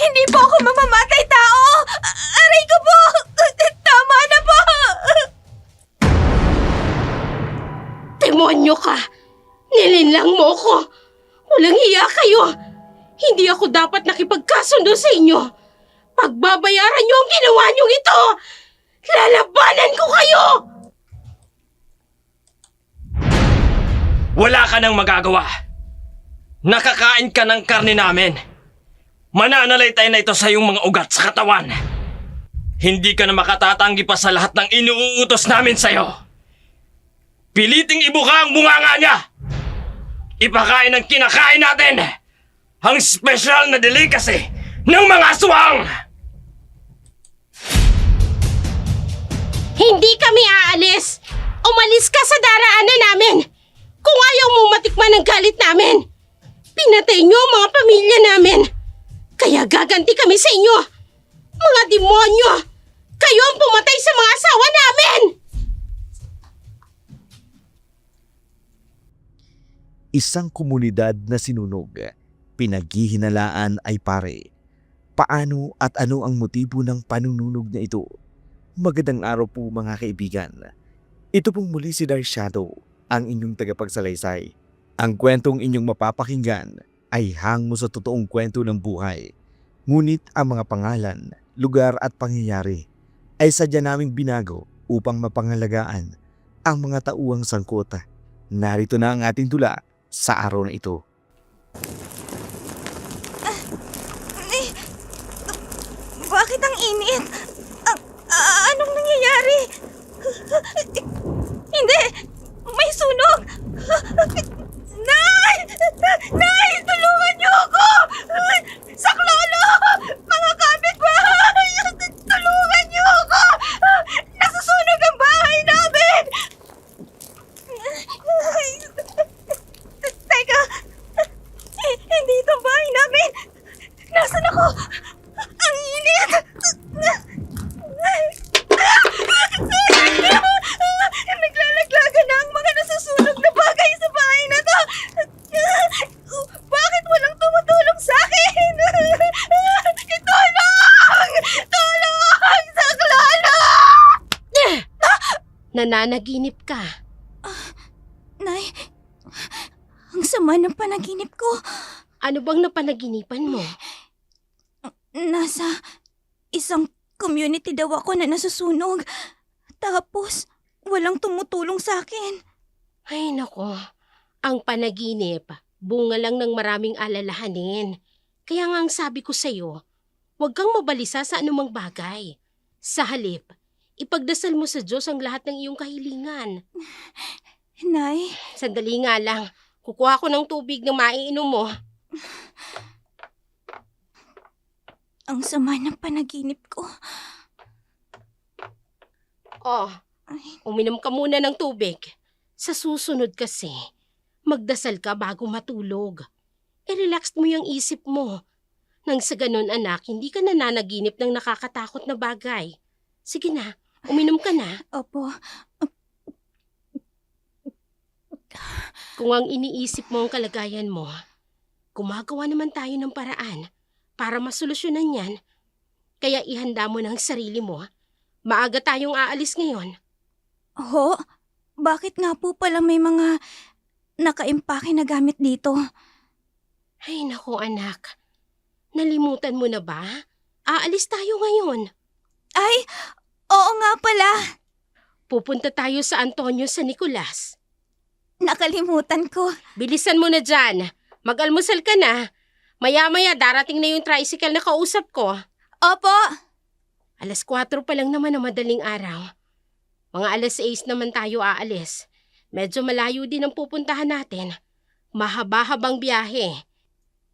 Hindi po ako mamamatay tao! Aray ko po! Tama na po! Demonyo ka! Nilinlang mo ko! Walang hiya kayo! Hindi ako dapat nakipagkasundo sa inyo! Pagbabayaran niyo ang ginawa niyong ito! Lalabanan ko kayo! Wala ka nang magagawa. Nakakain ka ng karne namin. Mananalaytay na ito sa iyong mga ugat sa katawan. Hindi ka na makatatanggi pa sa lahat ng inuutos namin sa'yo. Piliting ibuka ang bunganga niya. Ipakain ang kinakain natin. Ang special na delicacy ng mga aswang. Hindi kami aalis! Umalis ka sa daraanan namin! Kung ayaw mong matikman ang galit namin, pinatay niyo ang mga pamilya namin. Kaya gaganti kami sa inyo. Mga demonyo! Kayo ang pumatay sa mga asawa namin! Isang komunidad na sinunog. Pinaghihinalaan ay pare. Paano at ano ang motibo ng panununog na ito? Magandang araw po mga kaibigan. Ito pong muli si Dark Shadow, ang inyong tagapagsalaysay. Ang kwentong inyong mapapakinggan ay hango sa totoong kwento ng buhay. Ngunit ang mga pangalan, lugar at pangyayari ay sadya naming binago upang mapangalagaan ang mga tauang sangkot. Narito na ang ating tula sa araw na ito. Bakit ang init? Anong nangyayari? Hindi! May sunog! Nay! Nay! Tulungan niyo ako! Saklolo! Mga kapitbahay! Tulungan niyo ako! Nasusunog ang bahay namin! Teka! Hindi ito ang bahay namin! Nasaan ako? Ang init! Naglalaglagan na ang mga nasusunog na bagay sa bahay na to! Bakit walang tumutulong sa akin? Tulong! Tulong! Saklolo! Nananaginip ka. Nay, ang sama ng panaginip ko. Ano bang napanaginipan mo? Nasa isang community daw ako na nasusunog. Tapos, walang tumutulong sa akin. Ay nako, ang panaginip, bunga lang ng maraming alalahanin. Kaya nga ang sabi ko sa'yo, huwag kang mabalisa sa anumang bagay. Sa halip, ipagdasal mo sa Diyos ang lahat ng iyong kahilingan. Nay, Sandali nga lang, kukuha ko ng tubig na maiinom mo. ang sama ng panaginip ko. Oh, uminom ka muna ng tubig. Sa susunod kasi, magdasal ka bago matulog. I-relax mo yung isip mo. Nang sa ganun anak, hindi ka nananaginip ng nakakatakot na bagay. Sige na, uminom ka na. Opo, Kung ang iniisip mo ang kalagayan mo, gumagawa naman tayo ng paraan para masolusyonan yan. Kaya ihanda mo ng sarili mo. Maaga tayong aalis ngayon. ho? Bakit nga po pala may mga nakaimpake na gamit dito? Ay naku anak, nalimutan mo na ba? Aalis tayo ngayon. Ay, oo nga pala. Pupunta tayo sa Antonio San Nicolas. Nakalimutan ko. Bilisan mo na dyan. Mag-almusal ka na. Maya-maya darating na yung tricycle na kausap ko. Opo. 4:00 pa lang naman na madaling araw. Mga 6:00 naman tayo aalis. Medyo malayo din ang pupuntahan natin. Mahaba-habang biyahe.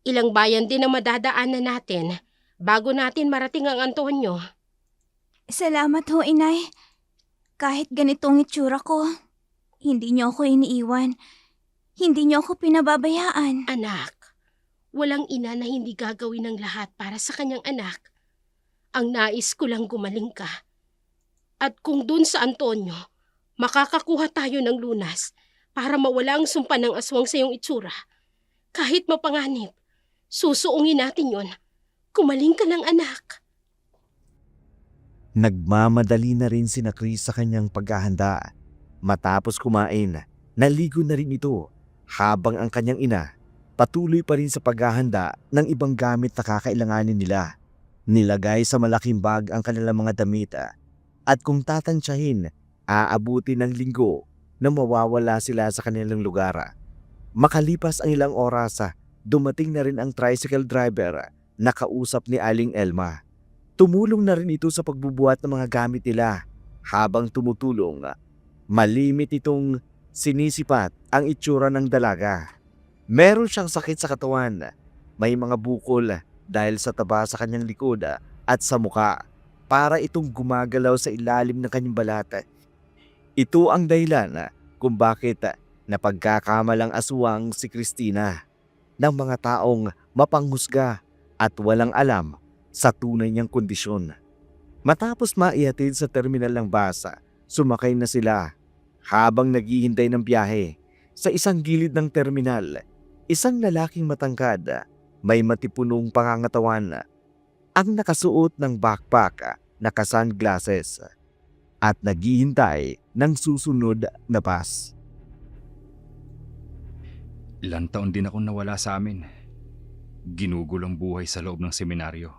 Ilang bayan din ang madadaanan natin bago natin marating ang Antonio. Salamat ho, Inay. Kahit ganitong itsura ko, hindi niyo ako iniiwan. Hindi niyo ako pinababayaan. Anak, walang ina na hindi gagawin ng lahat para sa kanyang anak. Ang nais ko lang gumaling ka. At kung dun sa Antonio, makakakuha tayo ng lunas para mawala ang sumpa ng aswang sa iyong itsura. Kahit mapanganib, susuungin natin yon Kumaling ka lang, anak. Nagmamadali na rin sina Chris sa kanyang paghahanda. Matapos kumain, naligo na rin ito habang ang kanyang ina patuloy pa rin sa paghahanda ng ibang gamit na kakailanganin nila. Nilagay sa malaking bag ang kanilang mga damit at kung tatansyahin, aabuti ng linggo na mawawala sila sa kanilang lugar. Makalipas ang ilang oras, dumating na rin ang tricycle driver na kausap ni Aling Elma. Tumulong na rin ito sa pagbubuhat ng mga gamit nila. Habang tumutulong, malimit itong sinisipat ang itsura ng dalaga. Meron siyang sakit sa katawan. May mga bukol dahil sa taba sa kanyang likod at sa muka. Para itong gumagalaw sa ilalim ng kanyang balat. Ito ang dahilan kung bakit napagkakamalang aswang si Christina ng mga taong mapanghusga at walang alam sa tunay niyang kondisyon. Matapos maihatid sa terminal ng bus, sumakay na sila. Habang naghihintay ng biyahe, sa isang gilid ng terminal, isang lalaking matangkad, may matipunong pangangatawan, ang nakasuot ng backpack, naka-sunglasses, at naghihintay ng susunod na bus. Ilang taon din akong nawala sa amin. Ginugol ang buhay sa loob ng seminaryo.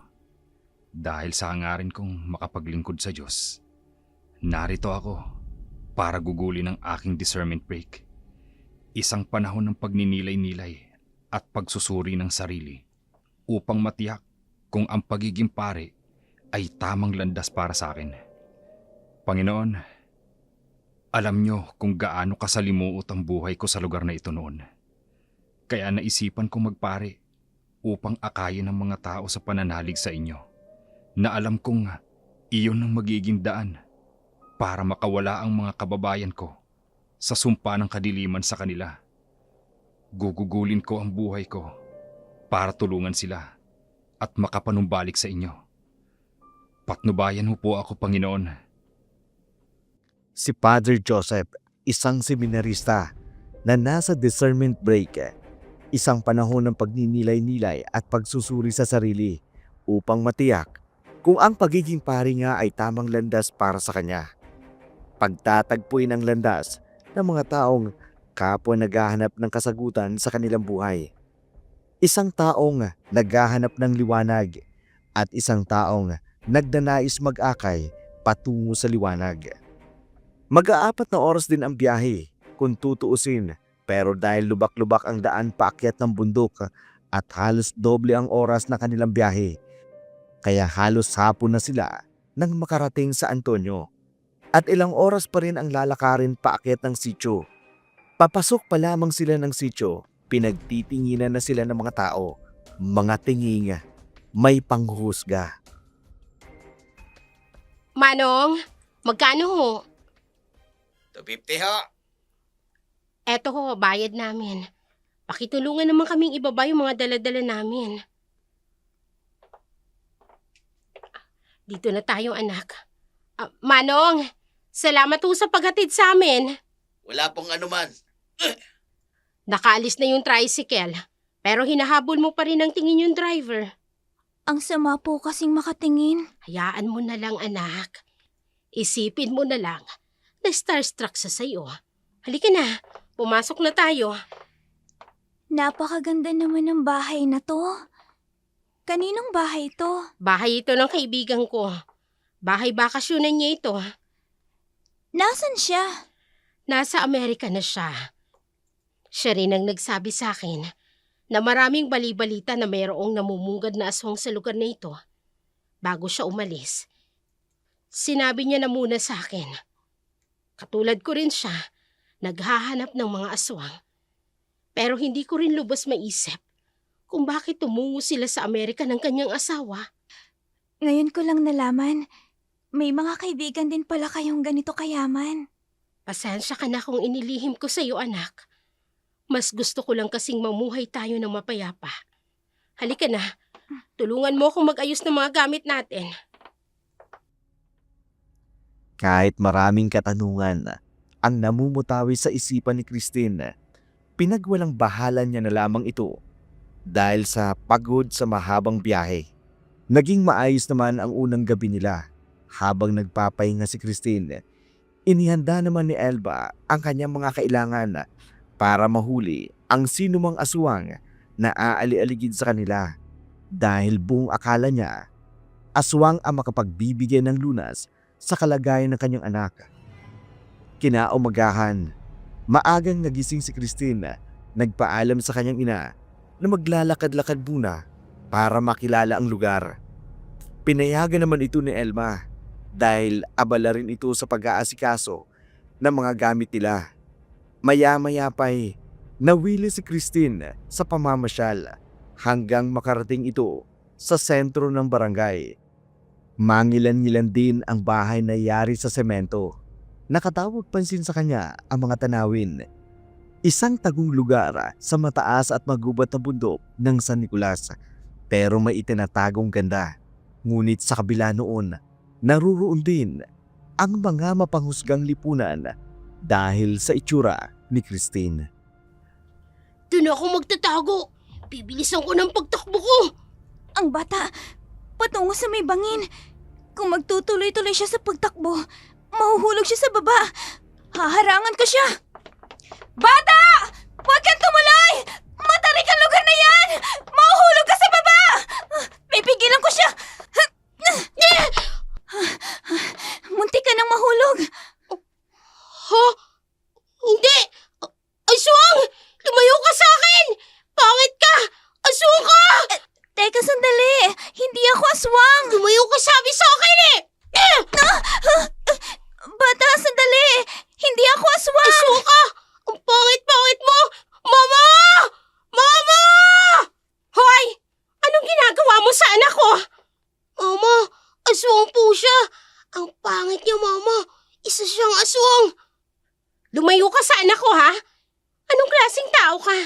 Dahil sa hangarin kong makapaglingkod sa Diyos, narito ako para gugulin ang aking discernment break. Isang panahon ng pagninilay-nilay at pagsusuri ng sarili upang matiyak kung ang pagiging pare ay tamang landas para sa akin. Panginoon, alam niyo kung gaano kasalimuot ang buhay ko sa lugar na ito noon. Kaya naisipan kong magpare upang akayin ang mga tao sa pananalig sa inyo, na alam kong iyon ang magiging daan para makawala ang mga kababayan ko sa sumpa ng kadiliman sa kanila. Gugugulin ko ang buhay ko para tulungan sila at makapanumbalik sa inyo. Patnubayan mo po ako, Panginoon. Si Father Joseph, isang seminarista na nasa discernment break, isang panahon ng pagninilay-nilay at pagsusuri sa sarili upang matiyak kung ang pagiging pari nga ay tamang landas para sa kanya. Pagtatagpuin ang landas ng mga taong kapwa naghahanap ng kasagutan sa kanilang buhay. Isang taong naghahanap ng liwanag at isang taong nagdanais mag-akay patungo sa liwanag. Mag-aapat na oras din ang biyahe kung tutuusin, pero dahil lubak-lubak ang daan paakyat ng bundok at halos doble ang oras na kanilang biyahe, kaya halos hapon na sila nang makarating sa Antonio. At ilang oras pa rin ang lalakarin paakyat ng sitio. Papasok pa lamang sila ng sitio, pinagtitinginan na sila ng mga tao, mga tinging, may panghusga. Manong, magkano ho? 250 ho. Eto ho, bayad namin. Pakitulungan naman kaming ibaba yung mga dala-dala namin. Dito na tayo, anak. Manong, salamat ho sa paghatid sa amin. Wala pong anuman. Nakaalis na yung tricycle, pero hinahabol mo pa rin ang tingin yung driver. Ang sama po kasing makatingin. Hayaan mo na lang, anak. Isipin mo na lang na starstruck sa sayo. Halika na, pumasok na tayo. Napakaganda naman ng bahay na to. Kaninong bahay to? Bahay ito ng kaibigan ko. Bahay bakasyonan niya ito. Nasaan siya? Nasa Amerika na siya. Siya rin ang nagsabi sa akin na maraming bali-balita na mayroong namumungad na aswang sa lugar na ito. Bago siya umalis, sinabi niya na muna sa akin. Katulad ko rin siya, naghahanap ng mga aswang. Pero hindi ko rin lubos maisip kung bakit tumungo sila sa Amerika ng kanyang asawa. Ngayon ko lang nalaman, may mga kaibigan din pala kayong ganito kayaman. Pasensya ka na kung inilihim ko sa iyo, anak. Mas gusto ko lang kasing mamuhay tayo ng mapayapa. Halika na, tulungan mo akong mag-ayos ng mga gamit natin. Kahit maraming katanungan ang namumutawi sa isipan ni Christine, pinagwalang bahala niya na lamang ito dahil sa pagod sa mahabang biyahe. Naging maayos naman ang unang gabi nila. Habang nagpapahinga si Christine, inihanda naman ni Elba ang kanyang mga kailangan para mahuli ang sinumang aswang na aali-aligid sa kanila dahil buong akala niya aswang ang makapagbibigay ng lunas sa kalagayan ng kanyang anak. Kinaumagahan, maagang nagising si Christine, nagpaalam sa kanyang ina na maglalakad-lakad muna para makilala ang lugar. Pinayagan naman ito ni Elma dahil abala rin ito sa pag-aasikaso ng mga gamit nila. Maya-maya pa'y nawili si Christine sa pamamasyal hanggang makarating ito sa sentro ng barangay. Mangilan-ngilan din ang bahay na yari sa semento. Nakatawag pansin sa kanya ang mga tanawin. Isang tagong lugar sa mataas at magubat na bundok ng San Nicolas, pero may itinatagong ganda. Ngunit sa kabila noon, naruroon din ang mga mapanghusgang lipunan dahil sa itsura ni Christine. Doon ako magtatago. Bibilisan ko ng pagtakbo ko. Ang bata, patungo sa may bangin. Kung magtutuloy-tuloy siya sa pagtakbo, mahuhulog siya sa baba. Haharangan ko siya. Bata! Huwag kang tumuloy! Matarik ang lugar na yan! Mahuhulog ka sa baba! Pipigilan ko siya! Munti ka nang mahulog. Ha? Hindi! Aswang! Lumayo ka sa akin! Pangit ka! Aswang ka! Teka, sandali. Hindi ako aswang. Lumayo ka sabi sa akin eh! Bata, sandali. Hindi ako aswang. Aswang ka! Ang pangit-pangit mo! Mama! Mama! Hoy! Anong ginagawa mo sa anak ko? Mama, aswang po siya. Ang pangit niya, Mama. Isa siyang aswang. Lumayo ka sa anak ko, ha? Anong klaseng tao ka?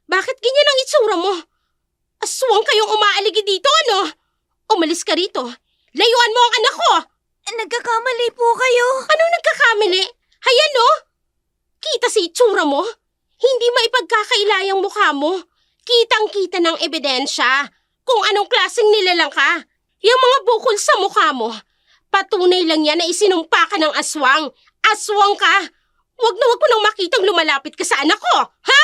Bakit ganyan ang itsura mo? Aswang kayong umaaligi dito, ano? Umalis ka rito. Layuan mo ang anak ko. Nagkakamali po kayo. Anong nagkakamali? Hayan, no? Kita sa itsura mo? Hindi maipagkakailayang mukha mo. Kitang-kita ng ebidensya kung anong klaseng nilalang ka. Yung mga bukol sa mukha mo, patunay lang yan na isinumpa ka ng aswang. Aswang ka! Wag na wag ko nang makitang lumalapit ka sa anak ko, ha?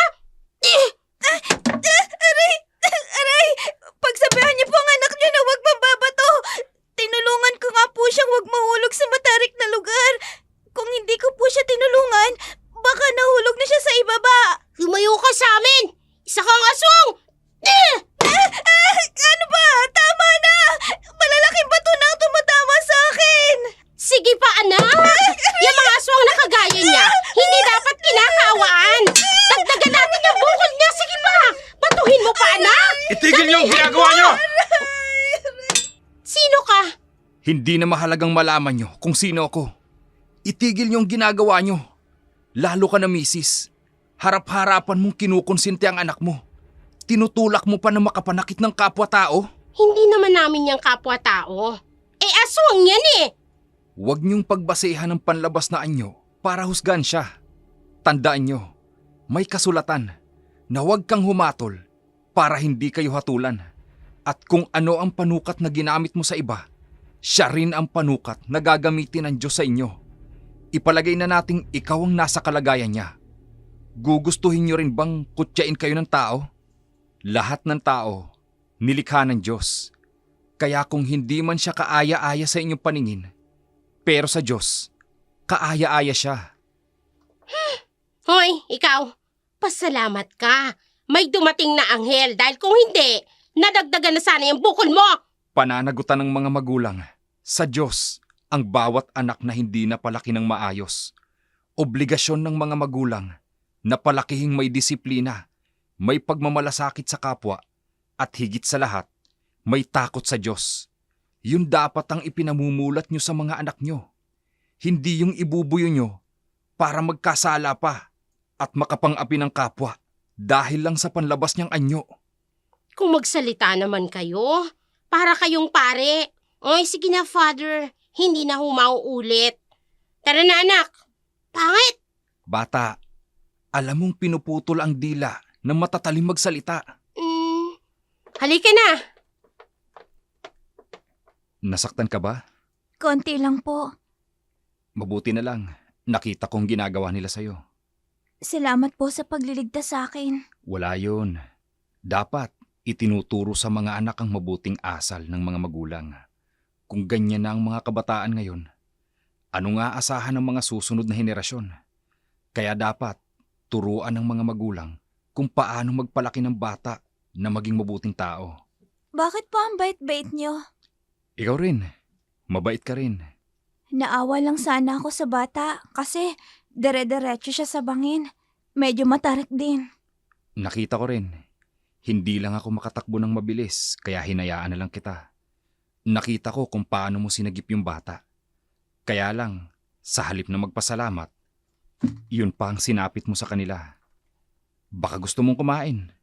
Aray! Pagsabihan niyo po ang anak niyo na huwag mababato. Tinulungan ko nga po siyang huwag mahulog sa matarik na lugar. Kung hindi ko po siya tinulungan, baka nahulog na siya sa ibaba. Lumayo ka sa amin! Isa kang aswang! Ano ba? Tama na! Malalaking bato na ang tumatama sa akin! Sige pa, anak! Yung mga aswang na kagaya niya, hindi dapat kinakawaan! Dagdagan natin yung bukol niya! Sige pa! Batuhin mo pa, anak! Itigil niyo ang ginagawa niyo! Sino ka? Hindi na mahalagang malaman nyo kung sino ako. Itigil niyo ang ginagawa nyo. Lalo ka na, misis. Harap-harapan mong kinukonsinti ang anak mo. Tinutulak mo pa na makapanakit ng kapwa-tao? Hindi naman namin yung kapwa-tao. Eh, aswang yan eh! Huwag niyong pagbasehan ng panlabas na anyo para husgan siya. Tandaan nyo, may kasulatan na huwag kang humatol para hindi kayo hatulan. At kung ano ang panukat na ginamit mo sa iba, siya rin ang panukat na gagamitin ng Diyos sa inyo. Ipalagay na nating ikaw ang nasa kalagayan niya. Gugustuhin niyo rin bang kutyain kayo ng tao? Lahat ng tao, nilikha ng Diyos. Kaya kung hindi man siya kaaya-aya sa inyong paningin, pero sa Diyos, kaaya-aya siya. Hoy, ikaw, pasalamat ka. May dumating na anghel dahil kung hindi, nadagdagan na sana yung bukol mo. Pananagutan ng mga magulang, sa Diyos, ang bawat anak na hindi napalaki ng maayos. Obligasyon ng mga magulang na palakihing may disiplina, may pagmamalasakit sa kapwa, at higit sa lahat, may takot sa Diyos. Yun dapat ang ipinamumulat nyo sa mga anak nyo. Hindi yung ibubuyo nyo para magkasala pa at makapang-api ng kapwa dahil lang sa panlabas niyang anyo. Kung magsalita naman kayo, para kayong pare. Oy, sige na, Father. Hindi na humauulit. Tara na, anak. Pangit! Bata, alam mong pinuputol ang dila ng matatalim magsalita. Halika na. Nasaktan ka ba? Konti lang po. Mabuti na lang. Nakita kong ginagawa nila sa'yo. Salamat po sa pagliligtas sa akin. Wala yun. Dapat itinuturo sa mga anak ang mabuting asal ng mga magulang. Kung ganyan na ang mga kabataan ngayon, ano nga asahan ng mga susunod na henerasyon? Kaya dapat turuan ng mga magulang kung paano magpalaki ng bata na maging mabuting tao. Bakit po ang bait-bait niyo? Ikaw rin. Mabait ka rin. Naawa lang sana ako sa bata kasi dire-diretso siya sa bangin. Medyo matarik din. Nakita ko rin. Hindi lang ako makatakbo ng mabilis kaya hinayaan na lang kita. Nakita ko kung paano mo sinagip yung bata. Kaya lang, sa halip na magpasalamat, yun pa ang sinapit mo sa kanila. Baka gusto mong kumain.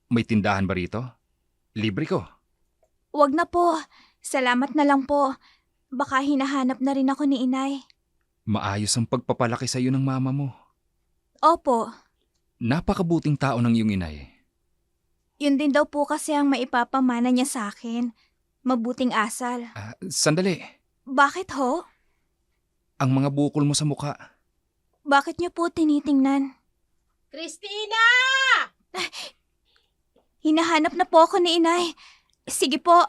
May tindahan ba rito? Libre ko. Wag na po. Salamat na lang po. Baka hinahanap na rin ako ni inay. Maayos ang pagpapalaki sa iyo ng mama mo. Opo. Napakabuting tao ng iyong inay. Yun din daw po kasi ang maipapamana niya sa akin. Mabuting asal. Sandali. Bakit ho? Ang mga bukol mo sa mukha. Bakit niyo po tinitingnan? Christina! Hinahanap na po ako ni inay. Sige po.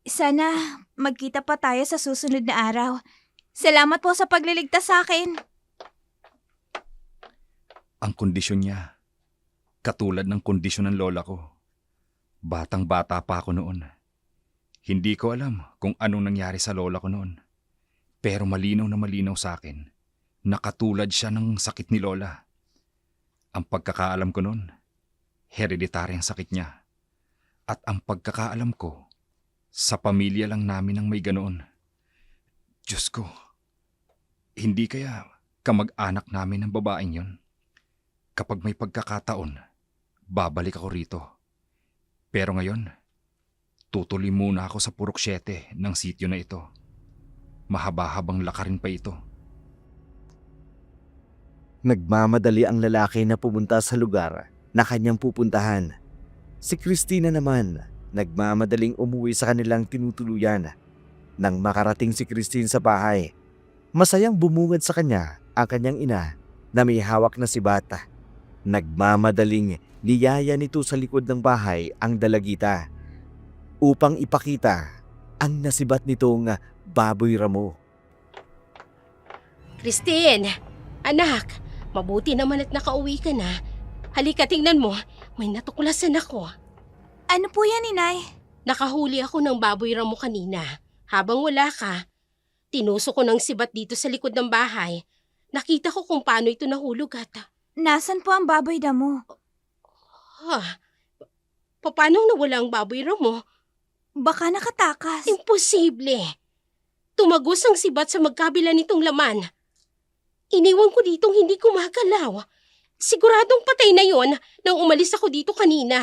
Sana magkita pa tayo sa susunod na araw. Salamat po sa pagliligtas sa akin. Ang kondisyon niya, katulad ng kondisyon ng lola ko. Batang-bata pa ako noon. Hindi ko alam kung anong nangyari sa lola ko noon. Pero malinaw na malinaw sa akin na katulad siya ng sakit ni lola. Ang pagkakaalam ko noon, hereditary ang sakit niya. At ang pagkakaalam ko, sa pamilya lang namin ang may ganoon. Diyos ko, hindi kaya kamag-anak namin ang babaeng yon? Kapag may pagkakataon, babalik ako rito. Pero ngayon, tutuloy muna ako sa Purok 7 ng sityo na ito. Mahaba-habang lakarin pa ito. Nagmamadali ang lalaki na pumunta sa lugar na kanyang pupuntahan. Si Christina naman, nagmamadaling umuwi sa kanilang tinutuluyan. Nang makarating si Christine sa bahay, masayang bumungad sa kanya ang kanyang ina na may hawak na sibata. Nagmamadaling niyaya nito sa likod ng bahay ang dalagita upang ipakita ang nasibat nitong baboy ramo. Christine! Anak! Mabuti naman at nakauwi ka na. Halika, tingnan mo. May natuklasan ako. Ano po yan, inay? Nakahuli ako ng baboy ramo kanina. Habang wala ka, tinuso ko ng sibat dito sa likod ng bahay. Nakita ko kung paano ito nahulog at... Nasaan po ang baboy damo? Paano nawala ang baboy ramo? Baka nakatakas. Imposible. Tumagos ang sibat sa magkabila nitong laman. Iniwan ko ditong hindi gumagalaw. Siguradong patay na yon nang umalis ako dito kanina.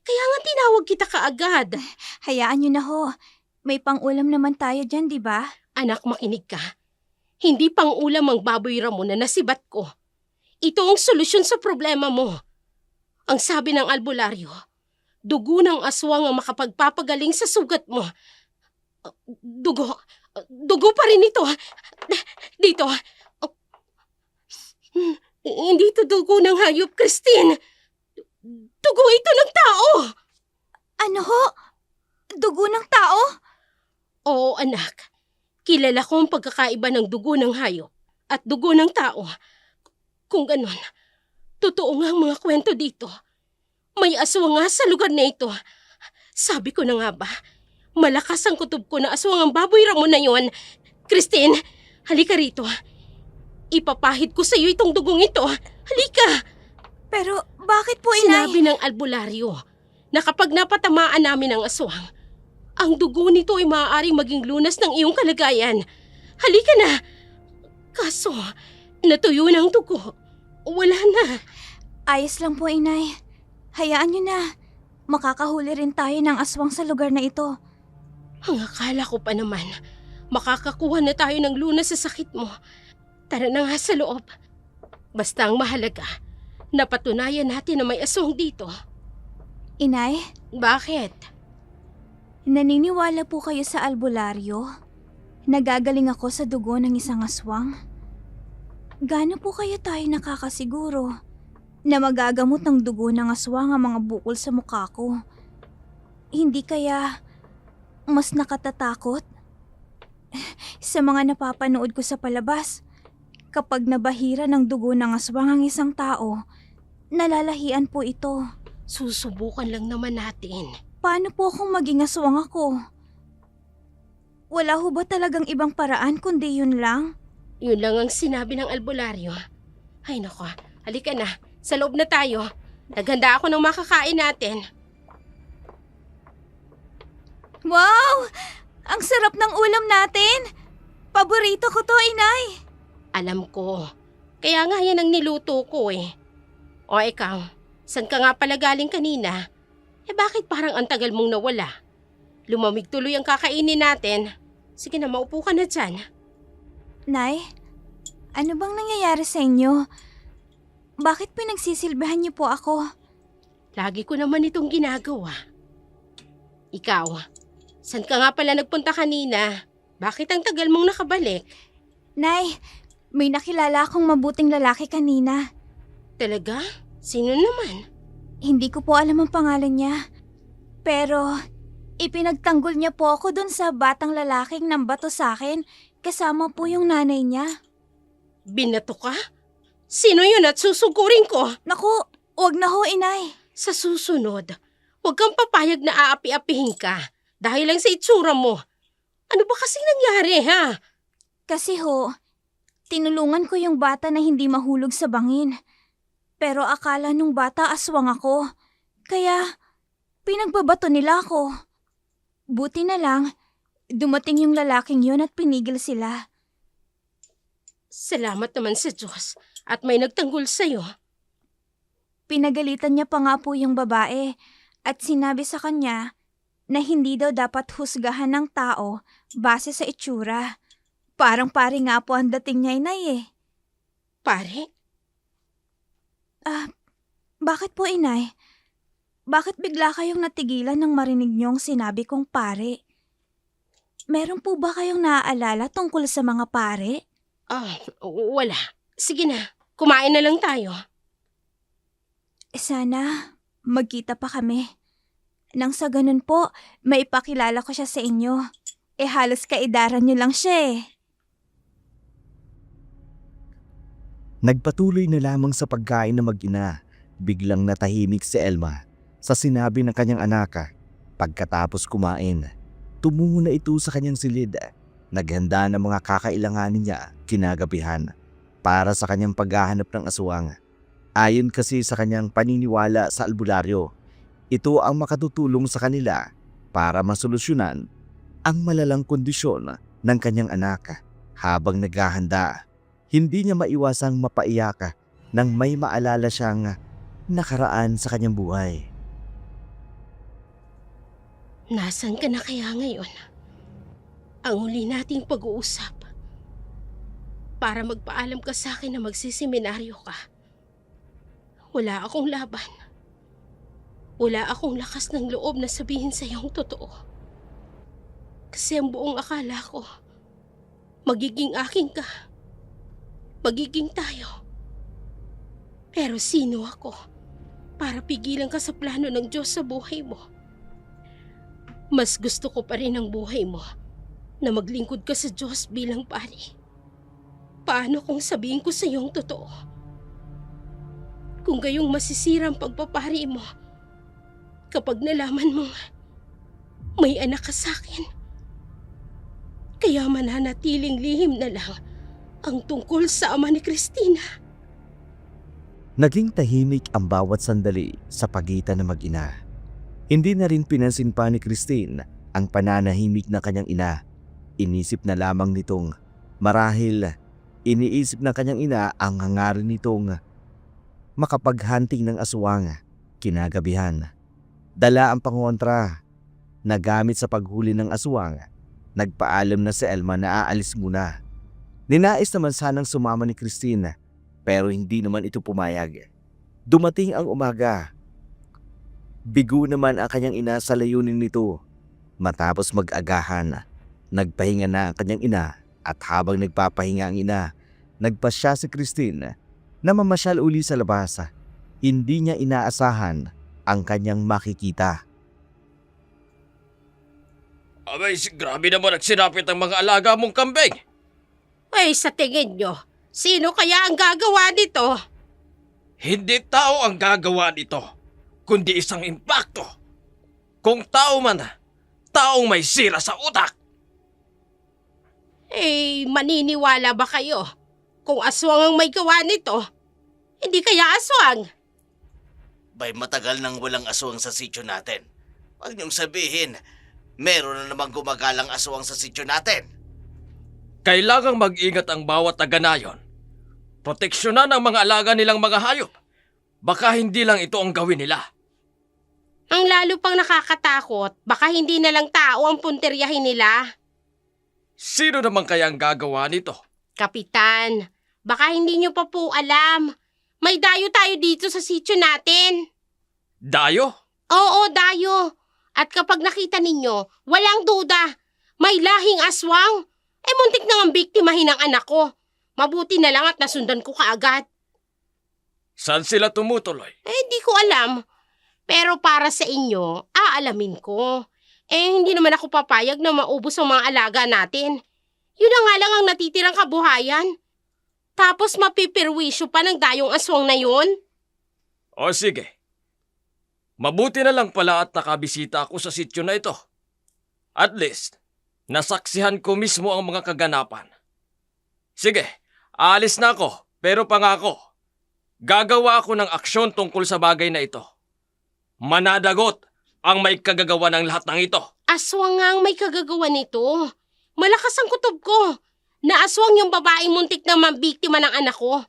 Kaya nga tinawag kita kaagad. Hayaan niyo na ho. May pang-ulam naman tayo dyan, di ba? Anak, makinig ka. Hindi pang-ulam ang baboy ramo na nasibat ko. Ito ang solusyon sa problema mo. Ang sabi ng albularyo, dugo ng aswang ang makapagpapagaling sa sugat mo. Dugo pa rin ito. Dito. Hindi ito dugo ng hayop, Christine. Dugo ito ng tao. Ano ho? Dugo ng tao? Oo, anak. Kilala ko ang pagkakaiba ng dugo ng hayop at dugo ng tao. Kung ganon, totoo nga ang mga kwento dito. May aswang nga sa lugar na ito. Sabi ko na nga ba, malakas ang kutob ko na aswang ang baboy ramo na yon. Christine, halika rito. Ipapahid ko sa iyo itong dugong ito. Halika! Pero bakit po, inay? Sinabi ng albularyo na kapag napatamaan namin ang aswang, ang dugo nito ay maaaring maging lunas ng iyong kalagayan. Halika na! Kaso, natuyo na ang dugo. Wala na. Ayos lang po, inay. Hayaan niyo na. Makakahuli rin tayo ng aswang sa lugar na ito. Ang akala ko pa naman, makakakuha na tayo ng lunas sa sakit mo. Tara na nga sa loob. Basta ang mahalaga, napatunayan natin na may aswang dito. Inay, Bakit? naniniwala po kayo sa albularyo? Nagagaling ako sa dugo ng isang aswang. Gaano po kaya tayo nakakasiguro na magagamot ng dugo ng aswang ang mga bukol sa mukha ko? Hindi kaya mas nakatatakot? Sa mga napapanood ko sa palabas, kapag nabahira ng dugo ng aswang ang isang tao, nalalahian po ito. Susubukan lang naman natin. Paano po kung maging aswang ako? Wala ho ba talagang ibang paraan kundi yun lang? Yun lang ang sinabi ng albularyo. Ay nako, halika na. Sa loob na tayo. Naghanda ako ng makakain natin. Wow! Ang sarap ng ulam natin! Paborito ko to, Inay! Alam ko. Kaya nga yan ang niluto ko eh. O ikaw, saan ka nga pala galing kanina? Bakit parang ang tagal mong nawala? Lumamig tuloy ang kakainin natin. Sige na, maupo ka na dyan. Nay, ano bang nangyayari sa inyo? Bakit pinagsisilbihan niyo po ako? Lagi ko naman itong ginagawa. Ikaw, saan ka nga pala nagpunta kanina? Bakit ang tagal mong nakabalik? Nay, may nakilala akong mabuting lalaki kanina. Talaga? Sino naman? Hindi ko po alam ang pangalan niya. Pero, ipinagtanggol niya po ako dun sa batang lalaking nambato sa akin. Kasama po yung nanay niya. Binato ka? Sino yun at susugurin ko? Naku, wag na ho, Inay. Sa susunod, huwag kang papayag na aapi-apihin ka dahil lang sa itsura mo. Ano ba kasing nangyari, ha? Kasi ho, tinulungan ko yung bata na hindi mahulog sa bangin. Pero akala nung bata aswang ako. Kaya, pinagbabato nila ako. Buti na lang, dumating yung lalaking yon at pinigil sila. Salamat naman sa Diyos at may nagtanggol sa'yo. Pinagalitan niya pa nga po yung babae at sinabi sa kanya na hindi daw dapat husgahan ng tao base sa itsura. Parang pare nga po ang dating niya, Inay eh. Pare, Bakit po, Inay? Bakit bigla kayong natigilan nang marinig niyong sinabi kong pare? Meron po ba kayong naaalala tungkol sa mga pare? wala. Sige na, kumain na lang tayo. Sana magkita pa kami. Nang sa ganun po, maipakilala ko siya sa inyo. Halos kaidaran niyo lang siya eh. Nagpatuloy na lamang sa pagkain na mag-ina. Biglang natahimik si Elma sa sinabi ng kanyang anak. Pagkatapos kumain, tumungo na ito sa kanyang silid. Naghanda ng mga kakailanganin niya kinagabihan para sa kanyang paghahanap ng aswang. Ayon kasi sa kanyang paniniwala sa albularyo, ito ang makatutulong sa kanila para masolusyonan ang malalang kondisyon ng kanyang anak. Habang naghahanda, hindi niya maiwasang mapaiyak nang may maalala siyang nakaraan sa kanyang buhay. Nasaan ka na kaya ngayon? Ang huli nating pag-uusap. Para magpaalam ka sa akin na magsiseminaryo ka. Wala akong laban. Wala akong lakas ng loob na sabihin sa iyong totoo. Kasi ang buong akala ko, magiging akin ka. Magiging tayo. Pero sino ako para pigilan ka sa plano ng Diyos sa buhay mo? Mas gusto ko pa rin ang buhay mo na maglingkod ka sa Diyos bilang pari. Paano kung sabihin ko sa iyong totoo? Kung gayong masisira ang pagpapari mo kapag nalaman mong may anak ka sa akin. Kaya mananatiling lihim na lang ang tungkol sa ama ni Christina. Naging tahimik ang bawat sandali sa pagitan ng mag-ina. Hindi na rin pinansin pa ni Christine ang pananahimik na kanyang ina. Inisip na lamang nitong marahil iniisip ng kanyang ina ang hangarin nitong makapaghunting ng aswang kinagabihan. Dala ang pangontra na gamit sa paghuli ng aswang. Nagpaalam na si Elma na aalis muna. Ninais naman sanang sumama ni Christine pero hindi naman ito pumayag. Dumating ang umaga. Bigo naman ang kanyang ina sa layunin nito. Matapos mag-agahan, Nagpahinga na ang kanyang ina at habang nagpapahinga ang ina, nagpasya si Christine na mamasyal uli sa labas. Hindi niya inaasahan ang kanyang makikita. Abay, grabe naman nagsinapit ang mga alaga mong kambing. Ay, sa tingin nyo, sino kaya ang gagawa nito? Hindi tao ang gagawa nito, kundi isang impakto. Kung tao man, taong may sira sa utak. Eh, maniniwala ba kayo? Kung aswang ang may gawa nito, hindi kaya aswang? Bay, matagal nang walang aswang sa sityo natin. Huwag niyong sabihin, meron na namang gumagalang aswang sa sityo natin. Kailangang mag-ingat ang bawat taga-nayon. Proteksyonan ang mga alaga nilang mga hayop. Baka hindi lang ito ang gawin nila. Ang lalo pang nakakatakot, baka hindi na lang tao ang punteryahin nila. Sino naman kaya ang gagawa nito? Kapitan, baka hindi nyo pa po alam. May dayo tayo dito sa sityo natin. Dayo? Oo, dayo. At kapag nakita ninyo, walang duda, may lahing aswang. Eh, muntik na ang biktimahin ang anak ko. Mabuti na lang at nasundan ko kaagad. Saan sila tumutuloy? Eh, hindi ko alam. Pero para sa inyo, aalamin ko. Eh, hindi naman ako papayag na maubos ang mga alaga natin. Yun na nga lang ang natitirang kabuhayan. Tapos mapipirwisyo pa ng dayong aswang na yun? O sige. Mabuti na lang pala at nakabisita ako sa sityo na ito. At least, nasaksihan ko mismo ang mga kaganapan. Sige, aalis na ako, pero pangako, gagawa ako ng aksyon tungkol sa bagay na ito. Manadagot ang may kagagawa ng lahat ng ito. Aswang nga ang may kagagawa nito. Malakas ang kutob ko. Naaswang yung babaeng muntik na mabiktima ng anak ko.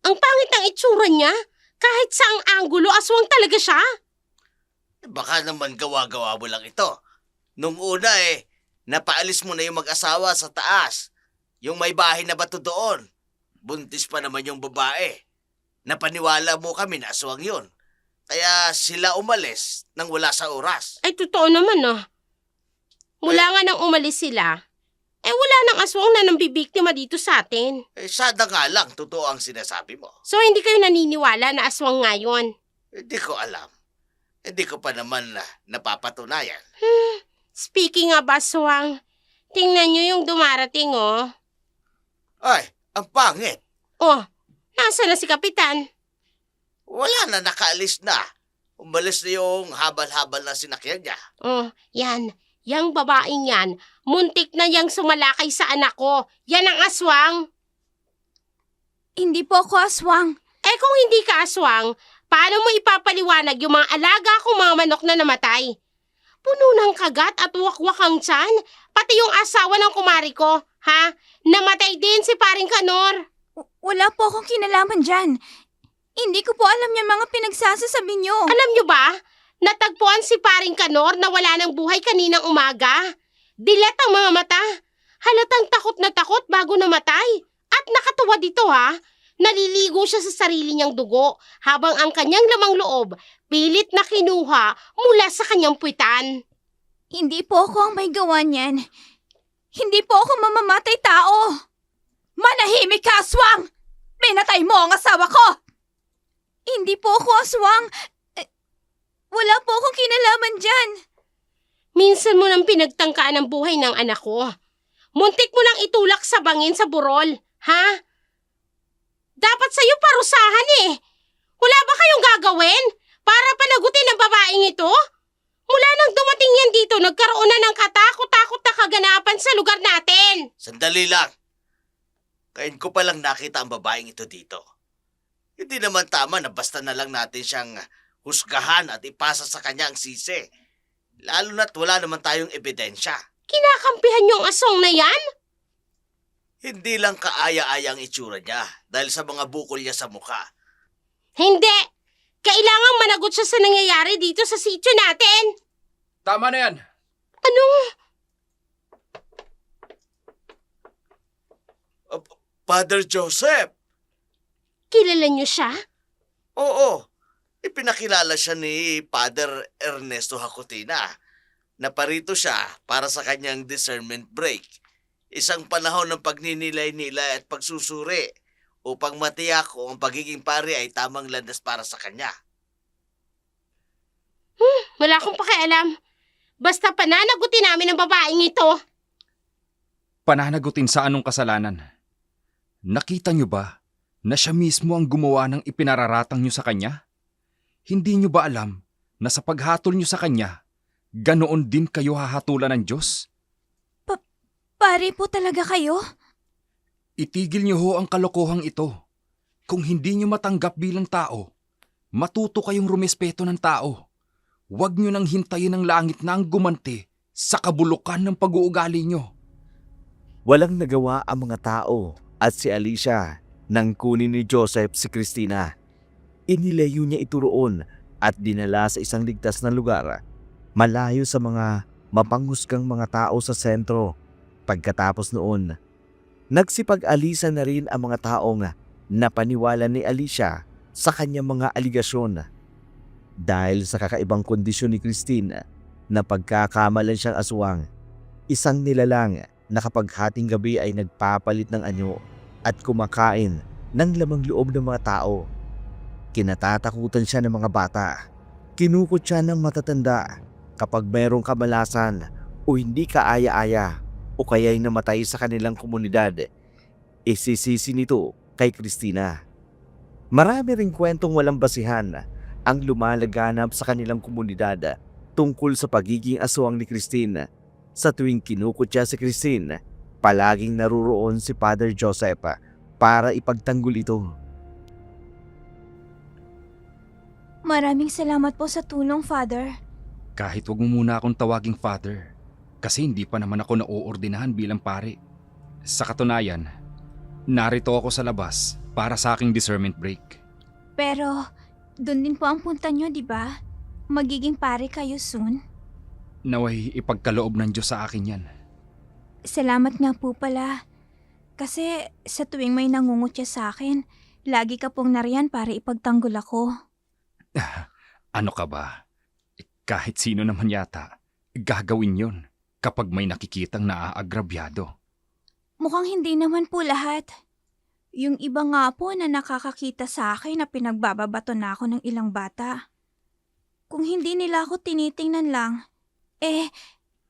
Ang pangit ng itsura niya. Kahit saang anggulo, aswang talaga siya. Baka naman gawa-gawa mo lang ito. Nung una napaalis mo na yung mag-asawa sa taas. Yung may bahay na bato doon. Buntis pa naman yung babae. Napaniwala mo kami na aswang yun. Kaya sila umalis nang wala sa oras. Ay, totoo naman Mula nga nang umalis sila, wala nang aswang na nambibiktima dito sa atin. Sada nga lang, totoo ang sinasabi mo. So, hindi kayo naniniwala na aswang nga yun? Hindi ko alam. Hindi ko pa naman napapatunayan. Speaking of aswang, tingnan nyo yung dumarating, Ay, ang pangit. Oh, nasa na si Kapitan? Wala na, nakaalis na. Umalis na yung habal-habal na sinakyan niya. Oh, yan. Yang babaeng yan, muntik na yang sumalakay sa anak ko. Yan ang aswang. Hindi po ako aswang. Eh kung hindi ka aswang, paano mo ipapaliwanag yung mga alaga kong mga manok na namatay? Puno ng kagat at wakwak ang tiyan, pati yung asawa ng kumari ko, ha? Namatay din si Paring Kanor. Wala po akong kinalaman dyan. Hindi ko po alam yung mga pinagsasasabi nyo. Alam nyo ba, natagpuan si Paring Kanor na wala ng buhay kaninang umaga. Dilat ang mga mata. Halatang takot na takot bago namatay. At nakatuwa dito naliligo siya sa sarili niyang dugo habang ang kanyang lamang loob pilit na kinuha mula sa kanyang puwitan. Hindi po ako ang may gawa niyan. Hindi po ako mamamatay tao. Manahimik ka, aswang! Pinatay mo ang asawa ko! Hindi po ako aswang. Wala po akong kinalaman dyan. Minsan mo nang pinagtangkaan ang buhay ng anak ko. Muntik mo nang itulak sa bangin sa burol, ha? Dapat sa'yo parusahan Wala ba kayong gagawin para panagutin ang babaeng ito? Mula nang dumating yan dito, nagkaroon na ng katakot-takot na kaganapan sa lugar natin. Sandali lang. Kain ko palang nakita ang babaeng ito dito. Hindi naman tama na basta na lang natin siyang husgahan at ipasa sa kanya ang sisi. Lalo na't wala naman tayong ebidensya. Kinakampihan yung asong na yan? Hindi lang kaaya-aya ang itsura niya dahil sa mga bukol niya sa mukha. Hindi! Kailangang managot siya sa nangyayari dito sa sityo natin. Tama na yan. Ano? Father Joseph! Kilala niyo siya? Oo, ipinakilala siya ni Father Ernesto Hakutina. naparito siya para sa kanyang discernment break. Isang panahon ng pagninilay-nilay at pagsusuri upang matiyak kung ang pagiging pari ay tamang landas para sa kanya. Wala akong pakialam. Basta pananagutin namin ang babaeng ito. Pananagutin sa anong kasalanan? Nakita niyo ba na siya mismo ang gumawa ng ipinararatang niyo sa kanya? Hindi niyo ba alam na sa paghatol niyo sa kanya, ganoon din kayo hahatulan ng Diyos? Pare po talaga kayo? Itigil niyo ho ang kalokohang ito. Kung hindi niyo matanggap bilang tao, matuto kayong rumespeto ng tao. Huwag niyo nang hintayin ang langit na ang gumanti sa kabulukan ng pag-uugali niyo. Walang nagawa ang mga tao at si Alicia nang kunin ni Joseph si Christina. Inilayo niya ito roon at dinala sa isang ligtas na lugar, malayo sa mga mapanghusgang mga tao sa sentro. Pagkatapos noon, nagsipag-alisa na rin ang mga taong napaniwala ni Alicia sa kanyang mga aligasyon. Dahil sa kakaibang kondisyon ni Christine na pagkakamalan siyang aswang, isang nilalang na kapag hating gabi ay nagpapalit ng anyo at kumakain ng lamang loob ng mga tao. Kinatatakutan siya ng mga bata. Kinukot siya ng matatanda kapag mayroong kamalasan o hindi kaaya-aya o kaya'y namatay sa kanilang komunidad. Isisisi nito kay Christina. Marami ring kwentong walang basihan ang lumalaganap sa kanilang komunidad tungkol sa pagiging aswang ni Christine. Sa tuwing kinukot siya si Christine, palaging naruroon si Father Joseph para ipagtanggol ito. Maraming salamat po sa tulong, Father. Kahit wag mo muna akong tawaging Father, kasi hindi pa naman ako nauordinahan bilang pari. Sa katunayan, narito ako sa labas para sa aking discernment break. Pero, dun din po ang punta nyo, di ba? Magiging pare kayo soon. Naway ipagkaloob ng Diyos sa akin yan. Salamat nga po pala. Kasi sa tuwing may nangungutya sa akin, lagi ka pong nariyan para ipagtanggol ako. Ano ka ba? Kahit sino naman yata, gagawin yon kapag may nakikitang naaagrabyado. Mukhang hindi naman po lahat. Yung iba nga po na nakakakita sa akin na pinagbababato na ako ng ilang bata. Kung hindi nila ako tinitingnan lang,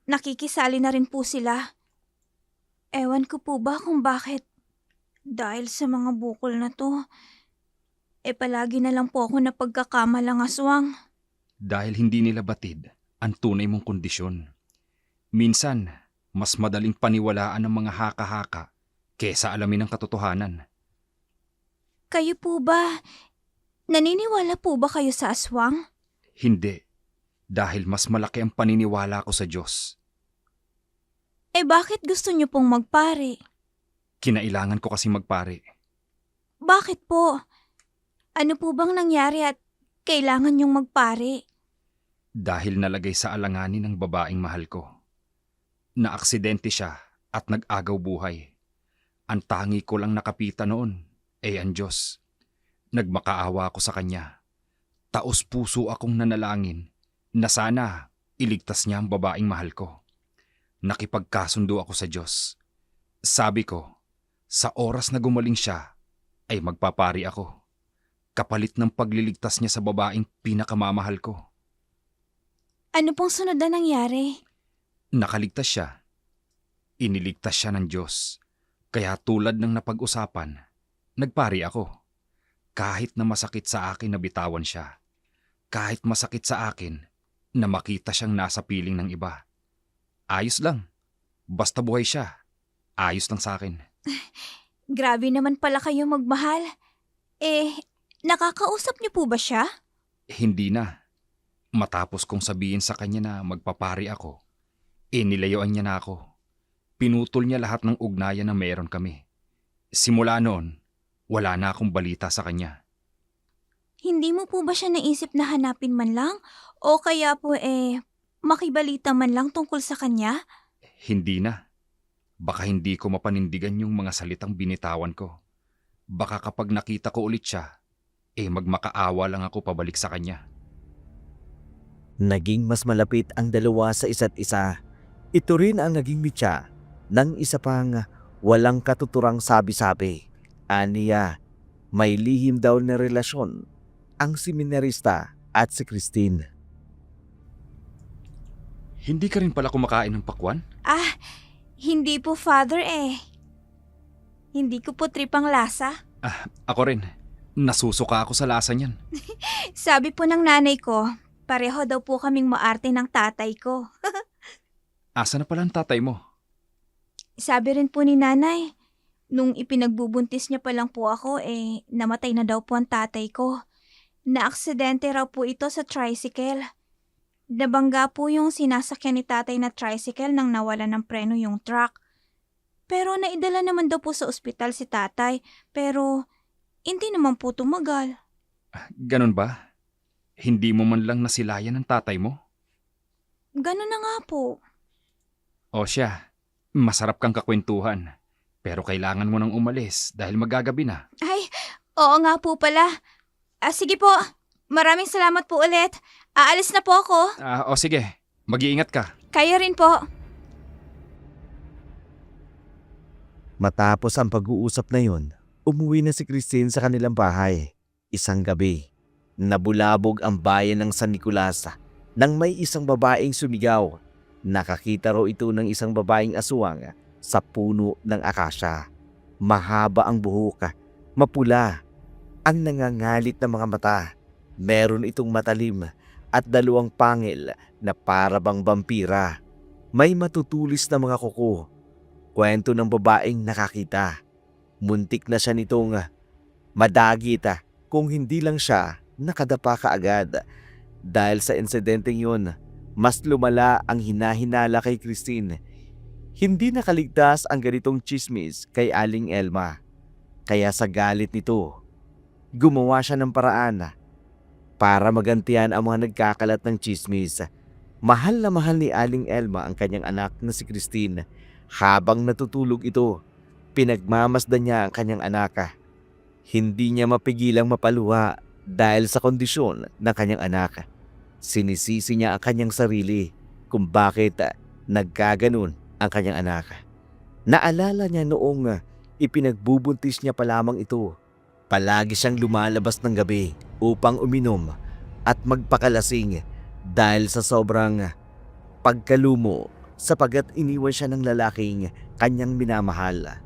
nakikisali na rin po sila. Ewan ko po ba kung bakit. Dahil sa mga bukol na to, palagi na lang po ako napagkakamalang aswang. Dahil hindi nila batid ang tunay mong kondisyon. Minsan, mas madaling paniwalaan ng mga haka-haka kesa alamin ang katotohanan. Kayo po ba, naniniwala po ba kayo sa aswang? Hindi, dahil mas malaki ang paniniwala ko sa Diyos. Bakit gusto niyo pong magpare? Kinailangan ko kasi magpare. Bakit po? Ano po bang nangyari at kailangan niyong magpare? Dahil nalagay sa alanganin ng babaeng mahal ko. Naaksidente siya at nag-agaw buhay. Ang tangi ko lang nakapitan noon ay ang Diyos. Nagmakaawa ako sa Kanya. Taos puso akong nanalangin na sana iligtas niya ang babaeng mahal ko. Nakipagkasundo ako sa Diyos. Sabi ko, sa oras na gumaling siya, ay magpapari ako. Kapalit ng pagliligtas niya sa babaeng pinakamamahal ko. Ano pong sunod na nangyari? Nakaligtas siya. Iniligtas siya ng Diyos. Kaya tulad ng napag-usapan, nagpari ako. Kahit na masakit sa akin na bitawan siya. Kahit masakit sa akin na makita siyang nasa piling ng iba. Ayos lang. Basta buhay siya. Ayos lang sa akin. Grabe naman pala kayo magmahal. Nakakausap niyo po ba siya? Hindi na. Matapos kong sabihin sa kanya na magpapari ako, nilayuan niya na ako. Pinutol niya lahat ng ugnayan na meron kami. Simula noon, wala na akong balita sa kanya. Hindi mo po ba siya naisip na hanapin man lang? O kaya po makibalita man lang tungkol sa kanya? Hindi na. Baka hindi ko mapanindigan yung mga salitang binitawan ko. Baka kapag nakita ko ulit siya, magmakaawa lang ako pabalik sa kanya. Naging mas malapit ang dalawa sa isa't isa. Ito rin ang naging mitya ng isa pang walang katuturang sabi-sabi. Aniya, may lihim daw na relasyon ang seminarista at si Christine. Hindi ka rin pala kumakain ng pakwan? Hindi po, Father Hindi ko po trip ang lasa. Ako rin. Nasusuka ako sa lasa niyan. Sabi po ng nanay ko, pareho daw po kaming maarte ng tatay ko. Asa na pala ang tatay mo? Sabi rin po ni nanay, nung ipinagbubuntis niya pa lang po ako, namatay na daw po ang tatay ko. Naaksidente raw po ito sa tricycle. Nabangga po yung sinasakyan ni tatay na tricycle nang nawala ng preno yung truck. Pero naidala naman daw po sa ospital si tatay, pero hindi naman po tumagal. Ganun ba? Hindi mo man lang nasilayan ng tatay mo? Ganun na nga po. O siya, masarap kang kakwentuhan. Pero kailangan mo nang umalis dahil magagabi na. Ay, oo nga po pala. Sige po, maraming salamat po ulit. Aalis na po ako. O sige, mag-iingat ka. Kayo rin po. Matapos ang pag-uusap na yun, umuwi na si Christine sa kanilang bahay. Isang gabi, nabulabog ang bayan ng San Nicolas nang may isang babaeng sumigaw. Nakakita raw ito ng isang babaeng aswang sa puno ng akasya. Mahaba ang buhok, mapula, ang nangangalit na mga mata. Meron itong matalim at dalawang pangil na para bang vampira. May matutulis na mga kuko. Kwento ng babaeng nakakita. Muntik na siya nitong madagit kung hindi lang siya nakadapa kaagad. Dahil sa insidenteng yun, mas lumala ang hinahinala kay Christine. Hindi nakaligtas ang ganitong chismis kay Aling Elma. Kaya sa galit nito, gumawa siya ng paraan para magantihan ang mga nagkakalat ng chismis. Mahal na mahal ni Aling Elma ang kanyang anak na si Christine. Habang natutulog ito, pinagmamasdan niya ang kanyang anak. Hindi niya mapigilang mapaluha dahil sa kondisyon ng kanyang anak. Sinisisi niya ang kanyang sarili kung bakit nagkaganon ang kanyang anak. Naalala niya noong ipinagbubuntis niya pa lamang ito. Palagi siyang lumalabas ng gabi upang uminom at magpakalasing dahil sa sobrang pagkalumo sapagat iniwan siya ng lalaking kanyang minamahal.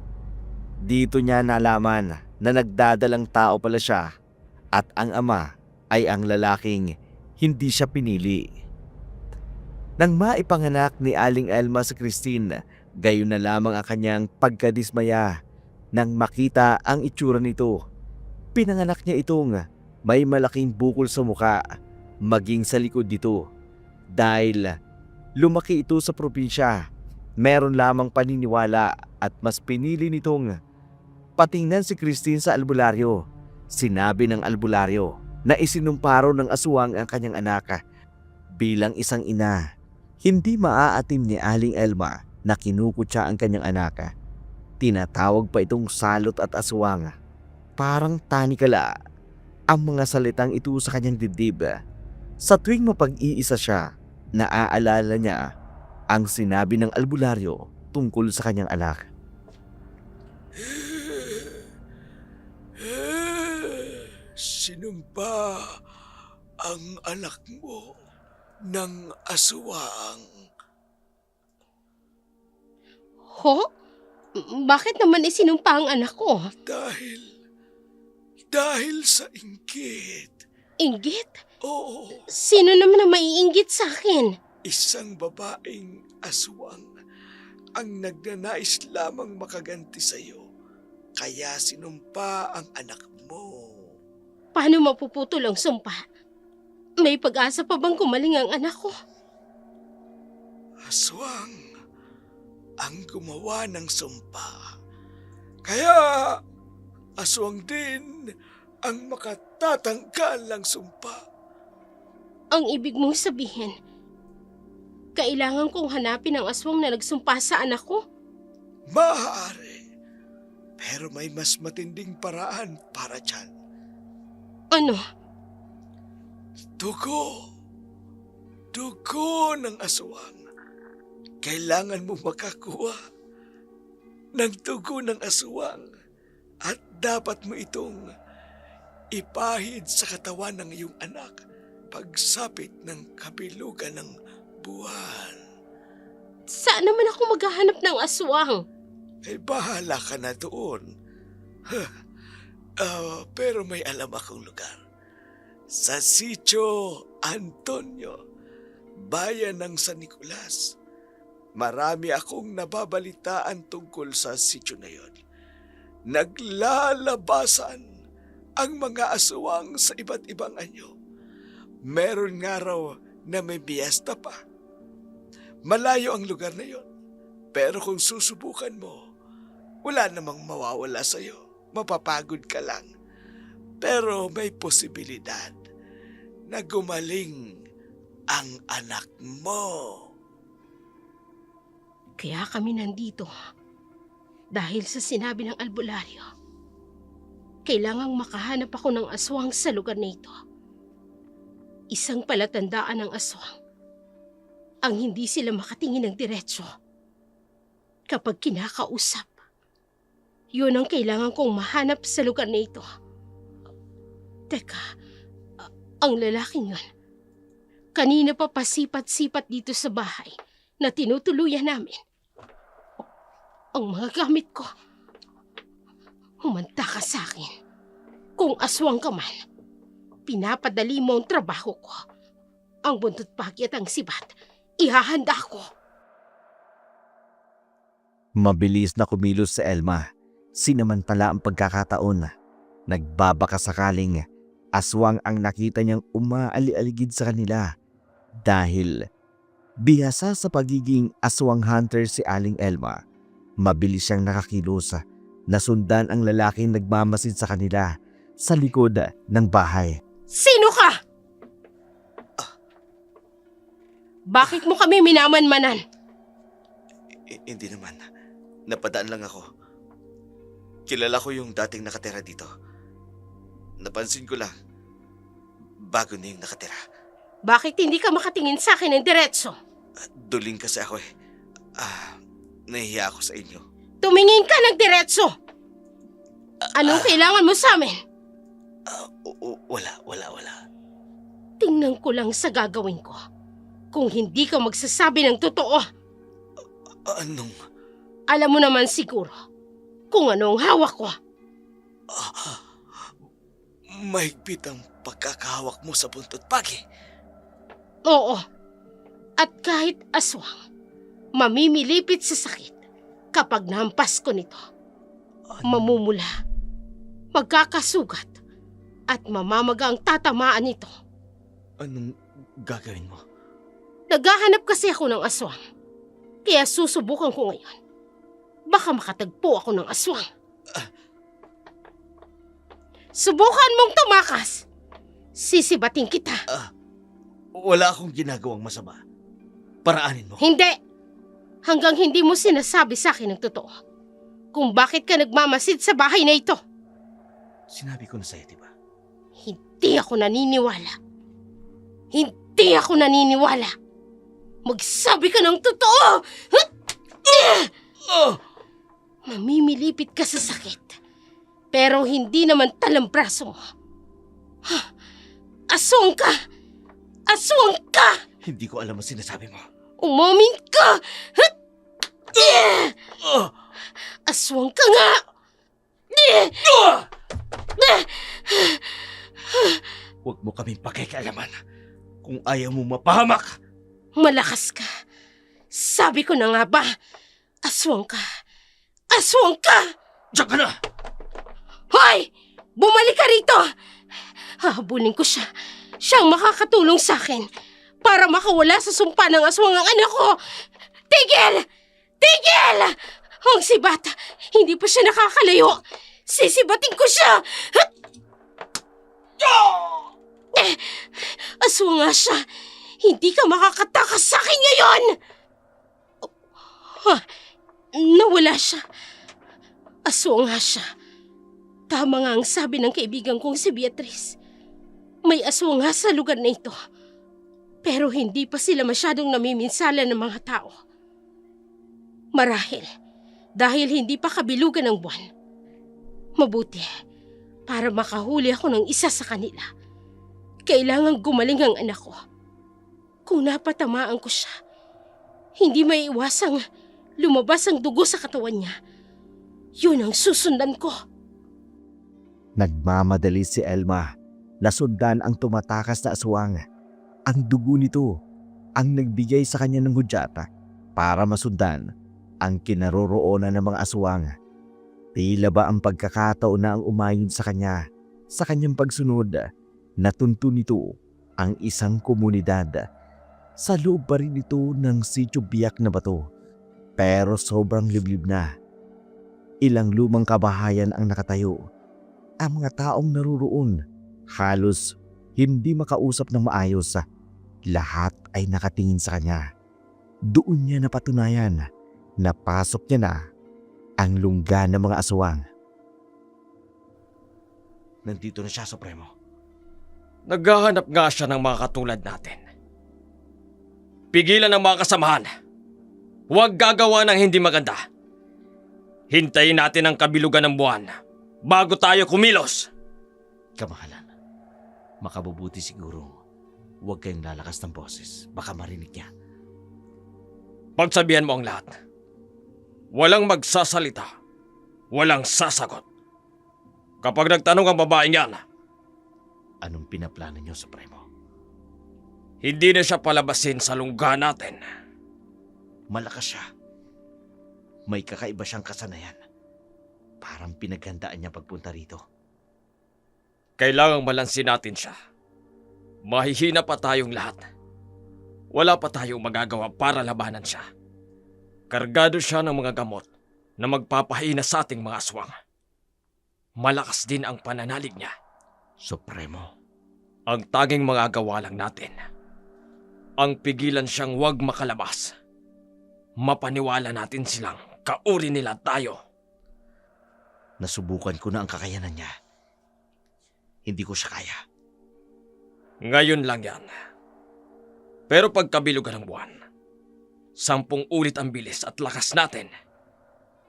Dito niya nalaman na nagdadalang tao pala siya at ang ama ay ang lalaking hindi siya pinili. Nang maipanganak ni Aling Elma si Christine, gayon na lamang ang kanyang pagkadismaya nang makita ang itsura nito. Pinanganak niya itong may malaking bukol sa muka, maging sa likod dito. Dahil lumaki ito sa probinsya, meron lamang paniniwala at mas pinili nitong patingnan si Christine sa albularyo. Sinabi ng albularyo na isinumparo ng aswang ang kanyang anak. Bilang isang ina, hindi maaatim ni Aling Elma na kinukutya ang kanyang anak. Tinatawag pa itong salot at aswang. Parang tanikala ang mga salitang ito sa kanyang dibdib. Sa tuwing mapag-iisa siya, naaalala niya ang sinabi ng albularyo tungkol sa kanyang anak. Sinumpa ang anak mo ng aswang. Ho? Bakit naman isinumpa ang anak ko? Dahil sa inggit. Inggit? Oo, Sino naman ang maiinggit sa akin? isang babaeng aswang ang nagnanais lamang makaganti sa'yo. Kaya sinumpa ang anak mo. Paano mapuputol ang sumpa? May pag-asa pa bang gumaling ang anak ko? Aswang ang gumawa ng sumpa. Kaya aswang din ang makatatanggal ng sumpa. Ang ibig mong sabihin, kailangan kong hanapin ang aswang na nagsumpa sa anak ko? Maaari. Pero may mas matinding paraan para dyan. Ano? Dugo. dugo ng aswang. Kailangan mo makakuha ng dugo ng aswang at dapat mo itong ipahid sa katawan ng iyong anak pagsapit ng kabilugan ng buwan. Saan naman ako maghahanap ng aswang? Ay bahala ka na doon. Pero may alam akong lugar. Sa Sitio Antonio, bayan ng San Nicolas. Marami akong nababalitaan tungkol sa sitio na yon. Naglalabasan ang mga aswang sa iba't ibang anyo. Meron nga raw na may biyesta pa. Malayo ang lugar na yon. Pero kung susubukan mo, wala namang mawawala sa'yo. Mapapagod ka lang. Pero may posibilidad na gumaling ang anak mo. Kaya kami nandito dahil sa sinabi ng albularyo. Kailangang makahanap ako ng aswang sa lugar na ito. Isang palatandaan ng aswang ang hindi sila makatingin ng diretsyo kapag kinakausap. Yun ang kailangan kong mahanap sa lugar na ito. Teka, ang lalaking yun, kanina pa pasipat-sipat dito sa bahay na tinutuluyan namin. Ang mga gamit ko. Humanta ka sa akin. Kung aswang ka man, pinapadali mo ang trabaho ko. Ang buntot pagi at ang sibat, ihahanda ko. Mabilis na kumilos si Elma. Sinamantala ang pagkakataon. Nagbabaka sakaling aswang ang nakita niyang umaali-aligid sa kanila. Dahil bihasa sa pagiging aswang hunter si Aling Elma, mabilis siyang nakakilos. Nasundan ang lalaking nagmamasid sa kanila sa likod ng bahay. Sino ka? Bakit mo kami minamanmanan? Hindi naman. Napadaan lang ako. Kilala ko yung dating nakatira dito. Napansin ko lang, bago na yung nakatira. Bakit hindi ka makatingin sa akin ng diretso? Duling kasi ako eh. Nahihiya ako sa inyo. Tumingin ka ng diretso! Anong kailangan mo sa amin? Wala. Tingnan ko lang sa gagawin ko. Kung hindi ka magsasabi ng totoo, Anong? alam mo naman siguro kung ano ang hawak ko. Mahigpit ang pagkakahawak mo sa buntot pagi. Oo. At kahit aswang, mamimilipit sa sakit kapag nahampas ko nito. Mamumula, magkakasugat, at mamamaga ang tatamaan nito. Anong gagawin mo? Naghahanap kasi ako ng aswang. Kaya susubukan ko ngayon. Baka makatagpo ako ng aswang. Subukan mong tumakas. Sisibating kita. Wala akong ginagawang masama. Paraanin mo. Hindi. Hanggang hindi mo sinasabi sa akin ng totoo. Kung bakit ka nagmamasid sa bahay na ito. Sinabi ko na sa'yo, diba? Hindi ako naniniwala. Hindi ako naniniwala. Magsabi ka ng totoo! Mamimilipit ka sa sakit. Pero hindi naman talambraso mo. Aswang ka! Aswang ka! Hindi ko alam ang sinasabi mo. Umamin ka! Aswang ka nga! Huwag mo kaming pakikialaman. Kung ayaw mo mapahamak. Malakas ka. Sabi ko na nga ba, aswang ka. Aswang ka! Diyan ka na! Hoy! Bumalik ka rito! Hahabulin ko siya. Siyang makakatulong sa akin para makawala sa sumpa ng aswang ang anak ko. Tigil! Tigil! Ang sibat, hindi pa siya nakakalayo. Sisibating ko siya! Aswang nga siya. Hindi ka makakatakas sa akin ngayon! Nawala siya. Aswang nga siya. Tama nga ang sabi ng kaibigan kong si Beatrice. May aswang nga sa lugar na ito. Pero hindi pa sila masyadong namiminsala ng mga tao. Marahil, dahil hindi pa kabilugan ng buwan. Mabuti, para makahuli ako ng isa sa kanila. Kailangang gumaling ang anak ko. Kung napatamaan ko siya, hindi maiiwasang lumabas ang dugo sa katawan niya. Yun ang susundan ko. Nagmamadali si Elma. Nasundan ang tumatakas na aswang. Ang dugo nito ang nagbigay sa kanya ng hudyata para masundan ang kinaroroonan ng mga aswang. Tila ba ang pagkakataon na ang umayon sa kanya sa kanyang pagsunod, natunto nito ang isang komunidad. Sa loob pa rin ito ng sityo biyak na bato, pero sobrang liblib na. Ilang lumang kabahayan ang nakatayo. Ang mga taong naruroon halos hindi makausap ng maayos. Lahat ay nakatingin sa kanya. Doon niya napatunayan na pasok niya na ang lungga ng mga aswang. Nandito na siya, Supremo. Naghahanap nga siya ng mga katulad natin. Pigilan ang mga kasamahan. Huwag gagawa ng hindi maganda. Hintayin natin ang kabilugan ng buwan bago tayo kumilos. Kamahalan, makabubuti siguro huwag kayong lalakas ng boses. Baka marinig niya. Pagsabihan mo ang lahat. Walang magsasalita. Walang sasagot. Kapag nagtanong ang babaeng yan, Anong pinaplano niyo, Supremo? hindi na siya palabasin sa lungga natin. Malakas siya. May kakaiba siyang kasanayan. Parang pinaghandaan niya pagpunta rito. Kailangang balansin natin siya. Mahihina pa tayong lahat. Wala pa tayong magagawa para labanan siya. Kargado siya ng mga gamot na magpapahina sa ating mga aswang. Malakas din ang pananalig niya. Supremo, Ang tanging magagawa lang natin, ang pigilan siyang huwag makalabas. Mapaniwala natin silang kauri nila tayo. nasubukan ko na ang kakayanan niya. Hindi ko siya kaya. Ngayon lang yan. Pero pagkabilugan ng buwan, 10 ulit ang bilis at lakas natin.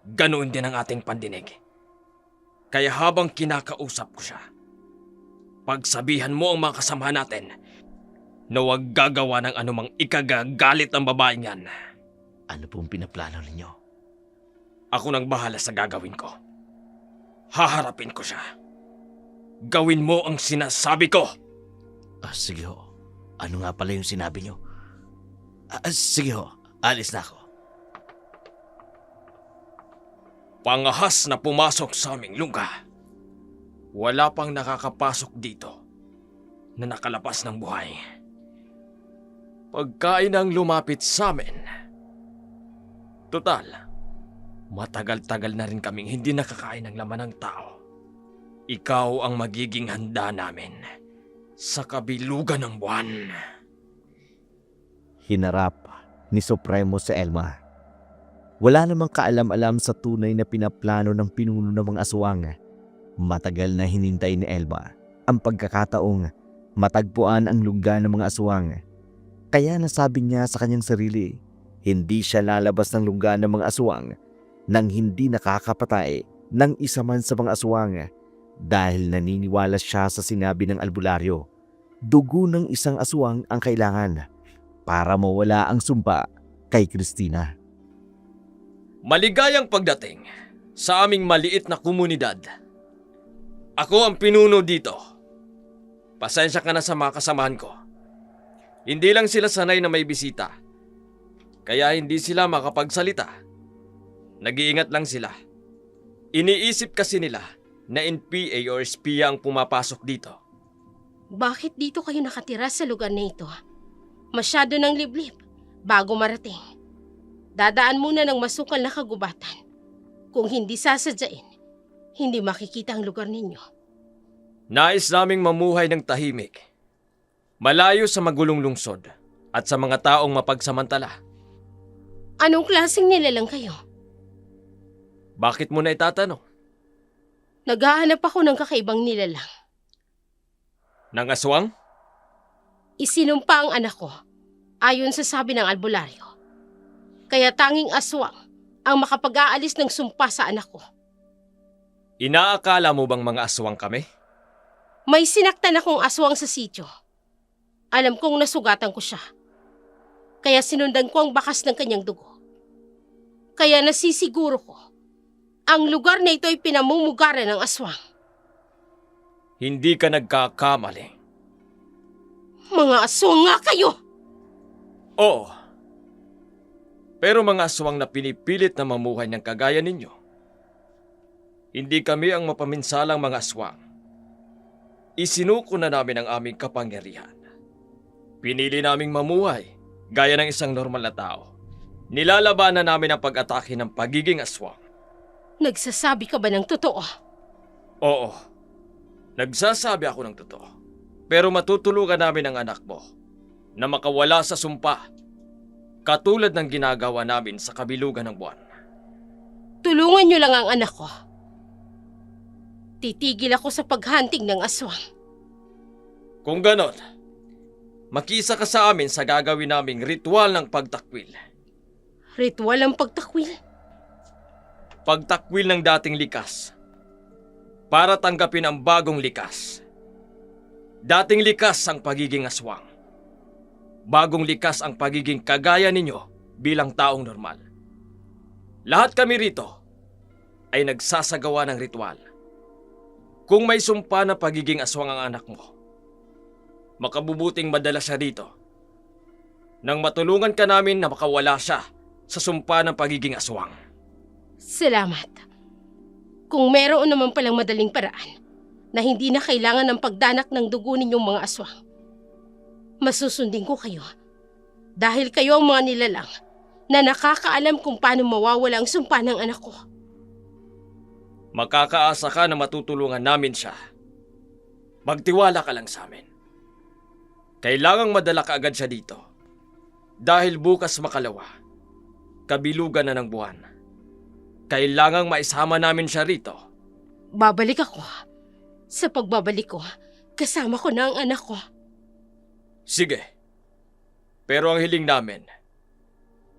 Ganoon din ang ating pandinig. Kaya habang kinakausap ko siya, pagsabihan mo ang mga kasama natin na huwag gagawa ng anumang ikagagalit ng babaeng yan. Ano pong pinaplano ninyo? Ako nang bahala sa gagawin ko. Haharapin ko siya. Gawin mo ang sinasabi ko. Sige ho. Ano nga pala yung sinabi niyo? Sige ho. Alis na ako. Pangahas na pumasok sa aming lungga. Wala pang nakakapasok dito na nakalapas ng buhay. Pagkain ang lumapit sa amin. Total, matagal-tagal na rin kaming hindi nakakain ng laman ng tao. Ikaw ang magiging handa namin sa kabilugan ng buwan. Hinarap ni Supremo si Elma. Wala namang kaalam-alam sa tunay na pinaplano ng pinuno ng mga aswang. Matagal na hinintay ni Elma ang pagkakataong matagpuan ang lungga ng mga aswang. Kaya nasabi niya sa kanyang sarili, hindi siya lalabas ng lungga ng mga aswang nang hindi nakakapatay ng isa man sa mga aswang dahil naniniwala siya sa sinabi ng albularyo. Dugo ng isang aswang ang kailangan para mawala ang sumpa kay Christina. Maligayang pagdating sa aming maliit na komunidad. Ako ang pinuno dito. Pasensya ka na sa mga kasamahan ko. Hindi lang sila sanay na may bisita. Kaya hindi sila makapagsalita. Nag-iingat lang sila. Iniisip kasi nila na NPA o espiya ang pumapasok dito. Bakit dito kayo nakatira sa lugar na ito? Masyado ng liblib bago marating. Dadaan muna ng masukal na kagubatan. Kung hindi sasadyain, hindi makikita ang lugar ninyo. Nais naming mamuhay ng tahimik. Malayo sa magulong lungsod at sa mga taong mapagsamantala. Anong klaseng nilalang kayo? Bakit mo na itatanong? Naghahanap ako ng kakaibang nilalang. Nang aswang? Isinumpa ang anak ko Ayon sa sabi ng albularyo. Kaya tanging aswang ang makapag-aalis ng sumpa sa anak ko. Inaakala mo bang mga aswang kami? May sinaktan akong aswang sa sityo. Alam kong nasugatan ko siya. Kaya sinundan ko ang bakas ng kanyang dugo. Kaya nasisiguro ko, ang lugar na ito ay pinamumugaran ng aswang. Hindi ka nagkakamali. Mga aswang nga kayo! Oo. Pero mga aswang na pinipilit na mamuhay ng kagaya ninyo. Hindi kami ang mapaminsalang mga aswang. Isinuko na namin ang aming kapangyarihan. Pinili naming mamuhay gaya ng isang normal na tao. Nilalabanan namin ang pag-atake ng pagiging aswang. Nagsasabi ka ba ng totoo? Oo. Nagsasabi ako ng totoo. Pero matutulungan namin ang anak mo na makawala sa sumpa. Katulad ng ginagawa namin sa kabilugan ng buwan. Tulungan niyo lang ang anak ko. Titigil ako sa paghunting ng aswang. Kung ganon, makisa ka sa amin sa gagawin naming ritual ng pagtakwil. Ritual ang pagtakwil. Pagtakwil ng dating likas. Para tanggapin ang bagong likas. Dating likas ang pagiging aswang. Bagong likas ang pagiging kagaya ninyo bilang taong normal. Lahat kami rito ay nagsasagawa ng ritual. Kung may sumpa na pagiging aswang ang anak mo, makabubuting madala siya dito. Nang matulungan ka namin na makawala siya sa sumpa ng pagiging aswang. Salamat. Kung meron naman palang madaling paraan na hindi na kailangan ng pagdanak ng dugo ninyong mga aswang, masusundin ko kayo dahil kayo ang mga nilalang na nakakaalam kung paano mawawala ang sumpa ng anak ko. Makakaasa ka na matutulungan namin siya. Magtiwala ka lang sa amin. Kailangang madala ka agad siya dito. Dahil bukas makalawa, kabilugan na ng buwan. Kailangang maisama namin siya rito. Babalik ako. Sa pagbabalik ko, kasama ko na ang anak ko. Sige. Pero ang hiling namin,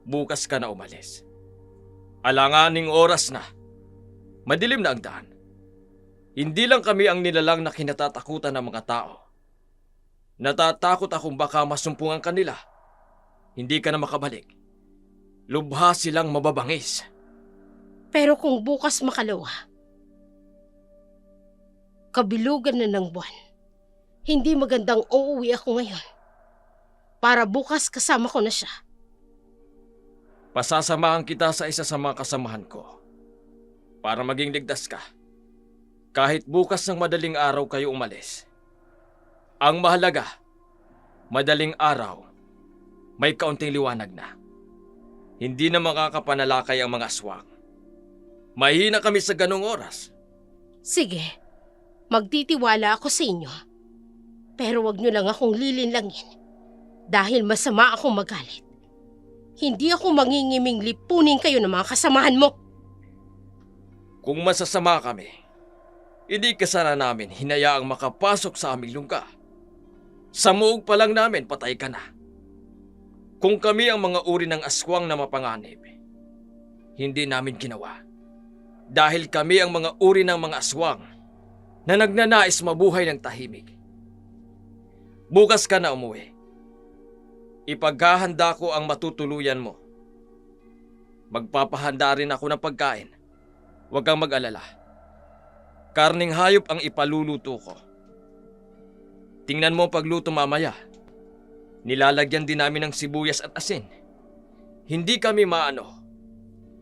bukas ka na umalis. Alanganing oras na. Madilim na ang daan. Hindi lang kami ang nilalang na kinatatakutan ng mga tao. Natatakot akong baka masumpungan kanila. Hindi ka na makabalik. Lubha silang mababangis. Pero kung bukas makalawa, kabilugan na ng buwan, hindi magandang uuwi ako ngayon. Para bukas kasama ko na siya. Pasasamahan kita sa isa sa mga kasamahan ko. Para maging ligtas ka. Kahit bukas ng madaling araw kayo umalis. Ang mahalaga, madaling araw, may kaunting liwanag na. Hindi na makakapanalakay ang mga aswang. Mahina kami sa ganong oras. Sige, magtitiwala ako sa inyo. Pero wag niyo lang akong lilinlangin. Dahil masama akong magalit. Hindi ako mangingiming lipunin kayo ng mga kasamahan mo. Kung masasama kami, hindi ka sana namin hinayaang makapasok sa aming lungga. Sa muog pa lang namin, patay ka na. Kung kami ang mga uri ng aswang na mapanganib, hindi namin ginawa. Dahil kami ang mga uri ng mga aswang na nagnanais mabuhay ng tahimik. Bukas ka na umuwi. Ipaghahanda ko ang matutuluyan mo. Magpapahanda rin ako ng pagkain. Huwag kang mag-alala. Karning hayop ang ipaluluto ko. Tingnan mo ang pagluto mamaya. Nilalagyan din namin ng sibuyas at asin. Hindi kami maano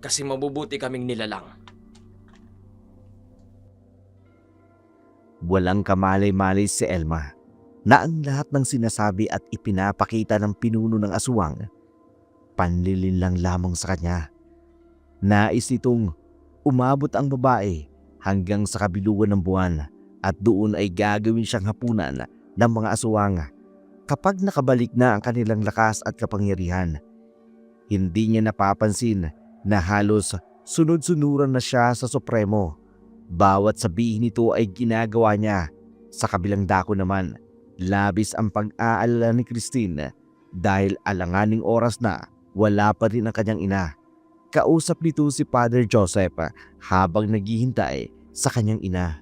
kasi mabubuti kaming nilalang. Walang kamalay-malay si Elma na ang lahat ng sinasabi at ipinapakita ng pinuno ng aswang, panlilinlang lamang sa kanya. Nais nitong umabot ang babae hanggang sa kabilugan ng buwan at doon ay gagawin siyang hapunan ng mga aswang kapag nakabalik na ang kanilang lakas at kapangyarihan. Hindi niya napapansin na halos sunod-sunuran na siya sa Supremo. Bawat sabihin nito ay ginagawa niya. Sa kabilang dako naman, labis ang pag-aalala ni Christine Dahil alanganing oras na, wala pa rin ang kanyang ina. Kausap nito si Father Joseph habang naghihintay sa kanyang ina.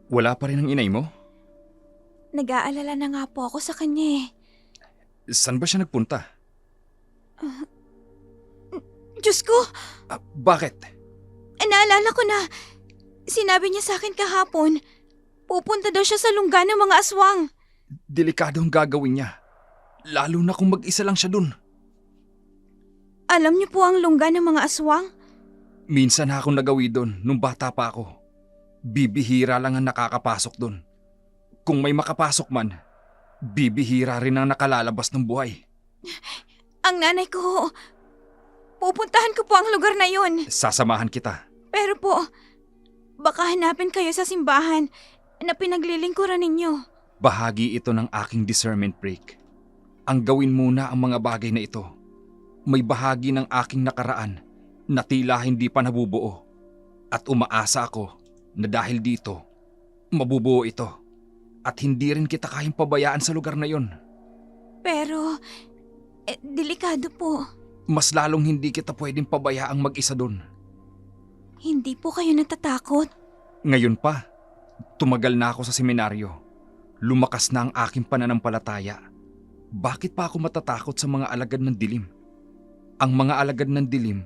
Wala pa rin ang inay mo? Nag-aalala na nga po ako sa kanya eh. Saan ba siya nagpunta? Diyos ko, Bakit? naalala ko na. Sinabi niya sa akin kahapon, pupunta daw siya sa lungga ng mga aswang. Delikado ang gagawin niya. Lalo na kung mag-isa lang siya dun. Alam niyo po ang lungga ng mga aswang? Minsan na akong nagawi dun nung bata pa ako. Bibihira lang ang nakakapasok dun. Kung may makapasok man, bibihira rin ang nakalalabas ng buhay. Ang nanay ko, pupuntahan ko po ang lugar na yun. Sasamahan kita. Pero po, baka hanapin kayo sa simbahan na pinaglilingkuran ninyo. Bahagi ito ng aking discernment break. Ang gawin muna ang mga bagay na ito. May bahagi ng aking nakaraan na tila hindi pa nabubuo. At umaasa ako na dahil dito, mabubuo ito. At hindi rin kita kayang pabayaan sa lugar na yon. Pero, delikado po. Mas lalong hindi kita pwedeng pabayaang mag-isa doon. Hindi po kayo natatakot. Ngayon pa, tumagal na ako sa seminaryo. Lumakas na ang aking pananampalataya. Bakit pa ako matatakot sa mga alagad ng dilim? Ang mga alagad ng dilim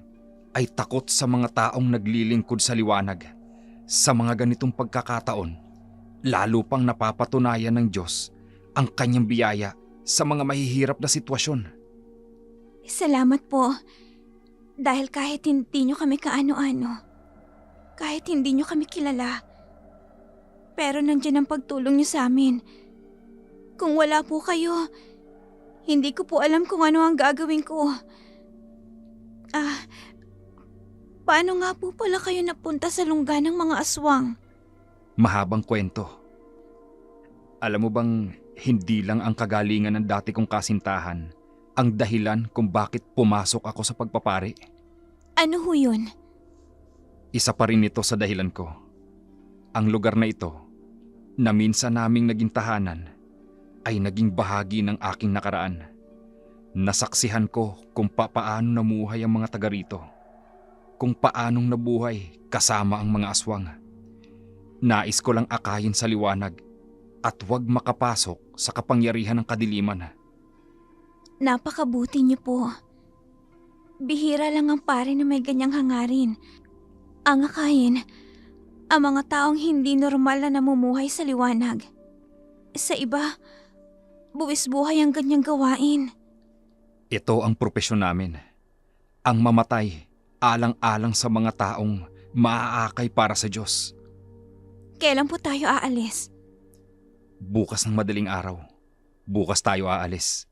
ay takot sa mga taong naglilingkod sa liwanag. Sa mga ganitong pagkakataon, lalo pang napapatunayan ng Diyos ang kanyang biyaya sa mga mahihirap na sitwasyon. Salamat po. Dahil kahit hindi nyo kami kaano-ano, kahit hindi nyo kami kilala, pero nandiyan ang pagtulong nyo sa amin. Kung wala po kayo, hindi ko po alam kung ano ang gagawin ko. Paano nga po pala kayo napunta sa lungga ng mga aswang? Mahabang kwento. Alam mo bang hindi lang ang kagalingan ng dati kong kasintahan ang dahilan kung bakit pumasok ako sa pagpapari? Ano ho yun? Isa pa rin ito sa dahilan ko. Ang lugar na ito, na minsan naming naging tahanan, ay naging bahagi ng aking nakaraan. Nasaksihan ko kung paano namuhay ang mga taga rito. Kung paanong nabuhay kasama ang mga aswang. Nais ko lang akayin sa liwanag at huwag makapasok sa kapangyarihan ng kadiliman. Napakabuti niyo po. Bihira lang ang pare na may ganyang hangarin. Ang akayin, ang mga taong hindi normal na namumuhay sa liwanag. Sa iba, buwis buhay ang ganyang gawain. Ito ang propesyon namin. Ang mamatay alang-alang sa mga taong maaakay para sa Diyos. Kailan po tayo aalis? Bukas ng madaling araw. Bukas tayo aalis.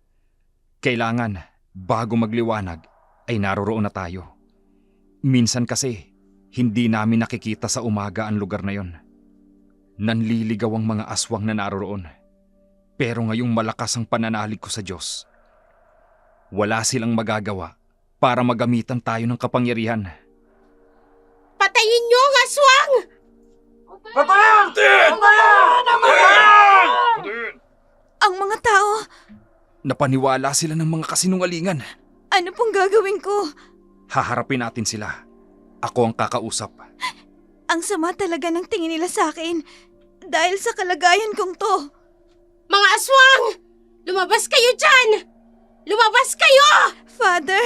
Kailangan, bago magliwanag, ay naroroon na tayo. Minsan kasi, hindi namin nakikita sa umaga ang lugar na yon. Nanliligaw ang mga aswang na naroroon. Pero ngayong malakas ang pananalig ko sa Diyos, wala silang magagawa para magamitan tayo ng kapangyarihan. Patayin niyo ang aswang! Ang mga tao, Napaniwala sila ng mga kasinungalingan. ano pong gagawin ko? Haharapin natin sila. Ako ang kakausap. Ang sama talaga ng tingin nila sa akin dahil sa kalagayan kong to. Mga aswang! Lumabas kayo dyan! Lumabas kayo! Father,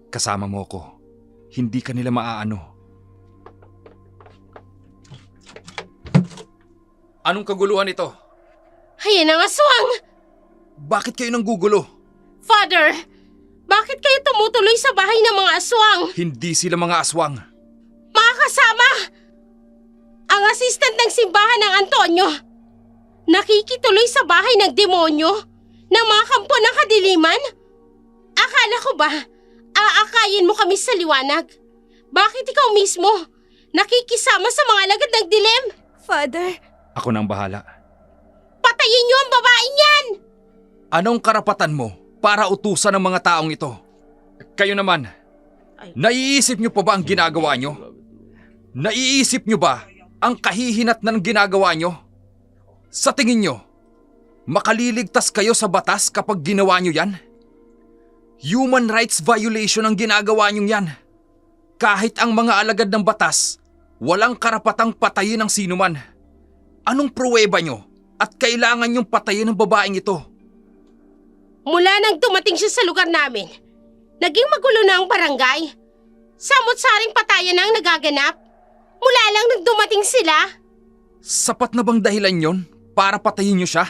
Kasama mo ko. Hindi ka nila maaano. Anong kaguluhan ito? Ayan ang aswang! Bakit kayo nanggugulo? Father, bakit kayo tumutuloy sa bahay ng mga aswang? Hindi sila mga aswang. Mga kasama! Ang assistant ng simbahan ng Antonio, nakikituloy sa bahay ng demonyo ng mga kampo ng kadiliman? Akala ko ba, aakayin mo kami sa liwanag? Bakit ikaw mismo nakikisama sa mga alagad ng dilim? Father, Ako nang bahala. Patayin niyo ang babaeng yan! Anong karapatan mo para utusan ng mga taong ito? Kayo naman, naiisip niyo pa ba ang ginagawa niyo? Naiisip niyo ba ang kahihinat ng ginagawa niyo? Sa tingin niyo, Makaliligtas kayo sa batas kapag ginawa nyo yan? Human rights violation ang ginagawa nyo yan. Kahit ang mga alagad ng batas, walang karapatang patayin ang sinuman. Anong pruweba nyo at kailangan nyong patayin ang babaeng ito? Mula nang dumating siya sa lugar namin, naging magulo na ang barangay. Samot-saring patayan ang nagaganap. Mula lang nang dumating sila. Sapat na bang dahilan yon para patayin nyo siya?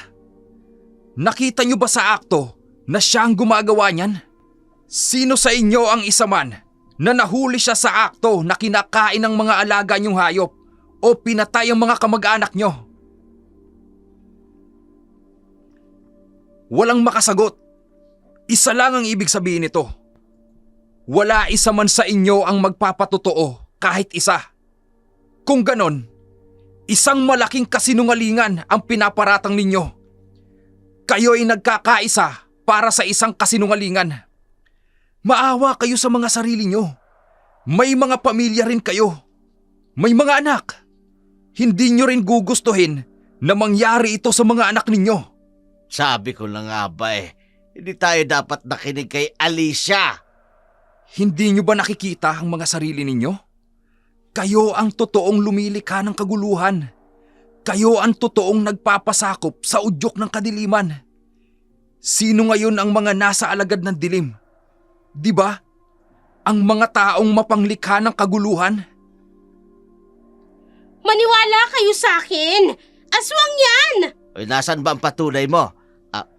Nakita nyo ba sa akto na siya ang gumagawa niyan? Sino sa inyo ang isa man na nahuli siya sa akto na kinakain ng mga alaga niyong hayop o pinatay ang mga kamag-anak nyo? Walang makasagot. Isa lang ang ibig sabihin nito. Wala isa man sa inyo ang magpapatotoo kahit isa. Kung ganon, isang malaking kasinungalingan ang pinaparatang ninyo. Kayo ay nagkakaisa para sa isang kasinungalingan. Maawa kayo sa mga sarili nyo. May mga pamilya rin kayo. May mga anak. Hindi nyo rin gugustuhin na mangyari ito sa mga anak ninyo. Sabi ko na nga ba hindi tayo dapat nakinig kay Alicia. Hindi nyo ba nakikita ang mga sarili ninyo? Kayo ang totoong lumilikha ng kaguluhan. Kayo ang totoong nagpapasakop sa udyok ng kadiliman. Sino ngayon ang mga nasa alagad ng dilim? Di ba? Ang mga taong mapanglikha ng kaguluhan? Maniwala kayo sa akin! Aswang yan! Oy, nasan ba ang patunay mo?